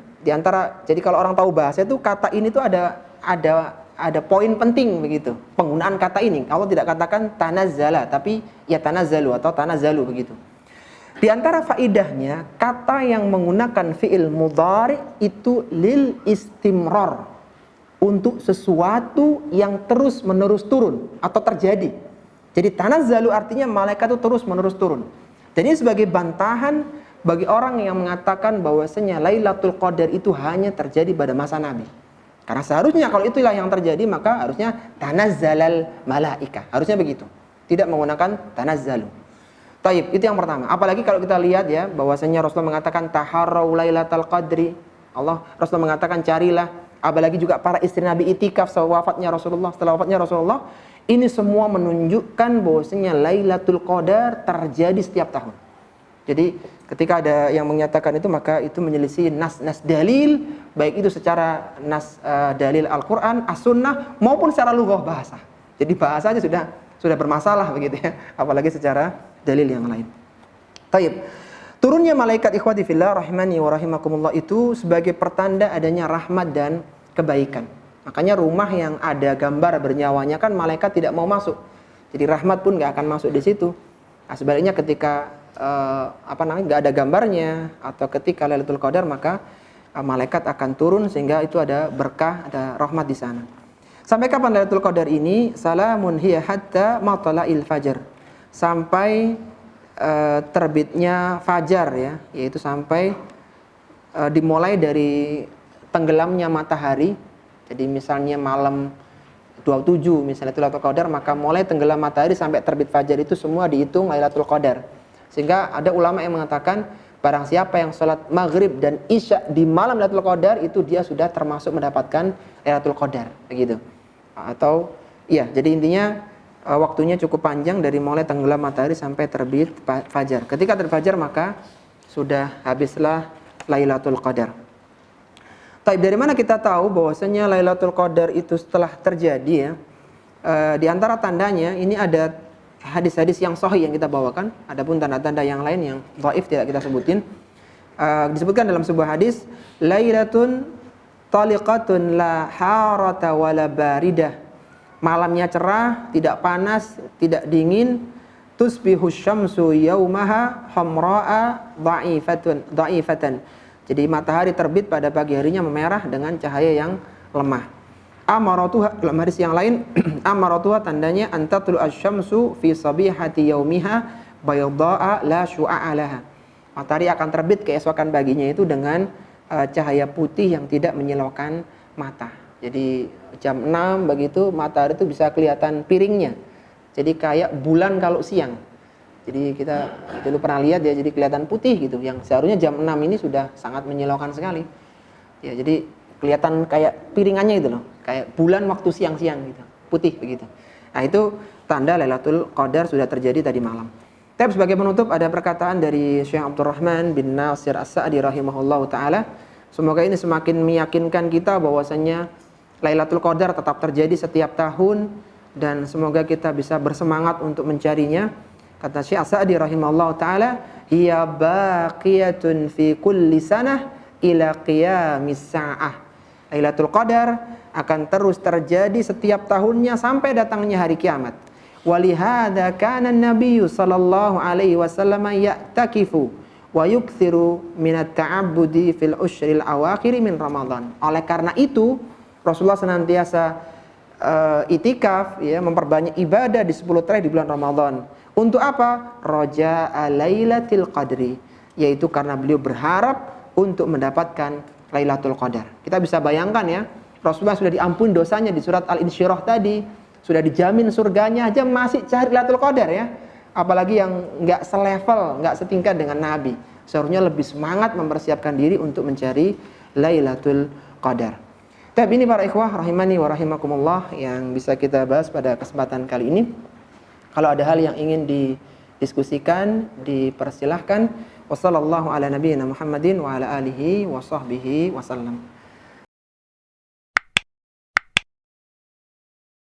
jadi kalau orang tahu bahasa itu kata ini tuh ada poin penting begitu. Penggunaan kata ini, Allah tidak katakan tanazzala tapi ya tanazzalu atau tanazzalu begitu. Di antara faidahnya, kata yang menggunakan fi'il mudhari' itu lil istimrar, untuk sesuatu yang terus-menerus turun atau terjadi. Jadi tanazzalu artinya malaikat itu terus-menerus turun. Jadi sebagai bantahan bagi orang yang mengatakan bahwasanya Lailatul Qadar itu hanya terjadi pada masa Nabi. Karena seharusnya kalau itulah yang terjadi maka harusnya tanazzalal malaikah. Harusnya begitu. Tidak menggunakan tanazzalu. Taib, itu yang pertama. Apalagi kalau kita lihat ya, bahwasanya Rasulullah mengatakan taharrau lailatal qadri. Rasulullah mengatakan carilah. Apalagi juga para istri Nabi itikaf setelah wafatnya Rasulullah. Ini semua menunjukkan bahwasanya Lailatul Qadar terjadi setiap tahun. Jadi ketika ada yang menyatakan itu, maka itu menyelisih nas dalil, baik itu secara nas dalil Al-Qur'an, As-Sunnah maupun secara lughah bahasa. Jadi bahasanya sudah bermasalah begitu ya, apalagi secara dalil yang lain. Taib. Turunnya malaikat ikhwati fillah rahimani wa rahimakumullah itu sebagai pertanda adanya rahmat dan kebaikan. Makanya rumah yang ada gambar bernyawanya kan malaikat tidak mau masuk. Jadi rahmat pun nggak akan masuk di situ. Nah, sebaliknya ketika nggak ada gambarnya atau ketika Lailatul Qadar, maka malaikat akan turun sehingga itu ada berkah, ada rahmat di sana. Sampai kapan Lailatul Qadar ini? Salamun hiya hatta matla'il fajar. Sampai terbitnya fajar ya, yaitu sampai dimulai dari tenggelamnya matahari. Jadi misalnya malam 27 misalnya itu Lailatul Qadar, maka mulai tenggelam matahari sampai terbit fajar itu semua dihitung Lailatul Qadar. Sehingga ada ulama yang mengatakan barang siapa yang sholat maghrib dan isya di malam Lailatul Qadar itu dia sudah termasuk mendapatkan Lailatul Qadar, begitu. Atau iya, jadi intinya waktunya cukup panjang dari mulai tenggelam matahari sampai terbit fajar. Ketika terbit fajar maka sudah habislah Lailatul Qadar. Tapi dari mana kita tahu bahwasanya Lailatul Qadar itu setelah terjadi ya? Di antara tandanya ini ada hadis-hadis yang sahih yang kita bawakan, adapun tanda-tanda yang lain yang dhaif tidak kita sebutin. Disebutkan dalam sebuah hadis, Lailatun taliqatun la harata wala baridah. Malamnya cerah, tidak panas, tidak dingin. Tusbihu syamsu yaumaha hamra'a dha'ifatan. Jadi matahari terbit pada pagi harinya memerah dengan cahaya yang lemah. Amaratuha, dalam hadis yang lain, amaratuha tandanya antatlu asyamsu fi sabihati yaumiha bayadha'a la syu'a'a laha. Matahari akan terbit keesokan paginya itu dengan cahaya putih yang tidak menyilaukan mata. Jadi jam 6 begitu matahari itu bisa kelihatan piringnya. Jadi kayak bulan kalau siang. Jadi kita dulu pernah lihat ya, jadi kelihatan putih gitu. Yang seharusnya jam 6 ini sudah sangat menyilaukan sekali. Ya, jadi kelihatan kayak piringannya itu loh, kayak bulan waktu siang-siang gitu, putih begitu. Nah, itu tanda Lailatul Qadar sudah terjadi tadi malam. Tapi sebagai penutup ada perkataan dari Syekh Abdurrahman bin Nasir As-Sa'di rahimahullahu taala. Semoga ini semakin meyakinkan kita bahwasanya Lailatul Qadar tetap terjadi setiap tahun dan semoga kita bisa bersemangat untuk mencarinya. Kata Syekh As-Sa'di rahimahullahu taala, hiya baqiyatun fi kulli sanah ila qiyamis sa'ah. Lailatul Qadar akan terus terjadi setiap tahunnya sampai datangnya hari kiamat. Walihada kana an-nabiy sallallahu alaihi wasallam ya'takifu wa yukthiru min at-ta'abbudi fil ushril awakhir min Ramadan. Oleh karena itu Rasulullah senantiasa itikaf ya, memperbanyak ibadah di 10 terakhir di bulan Ramadan. Untuk apa? Raja'a Lailatul Qadri, yaitu karena beliau berharap untuk mendapatkan Lailatul Qadar. Kita bisa bayangkan ya, Rasulullah sudah diampuni dosanya di surat Al-Insyirah tadi, sudah dijamin surganya aja masih cari Lailatul Qadar ya. Apalagi yang enggak selevel, enggak setingkat dengan Nabi. Seharusnya lebih semangat mempersiapkan diri untuk mencari Lailatul Qadar. Tapi ini para ikhwah rahimani wa rahimakumullah yang bisa kita bahas pada kesempatan kali ini. Kalau ada hal yang ingin didiskusikan, dipersilahkan. Wassallallahu ala nabiyyina Muhammadin wa ala alihi wa sahbihi wasallam.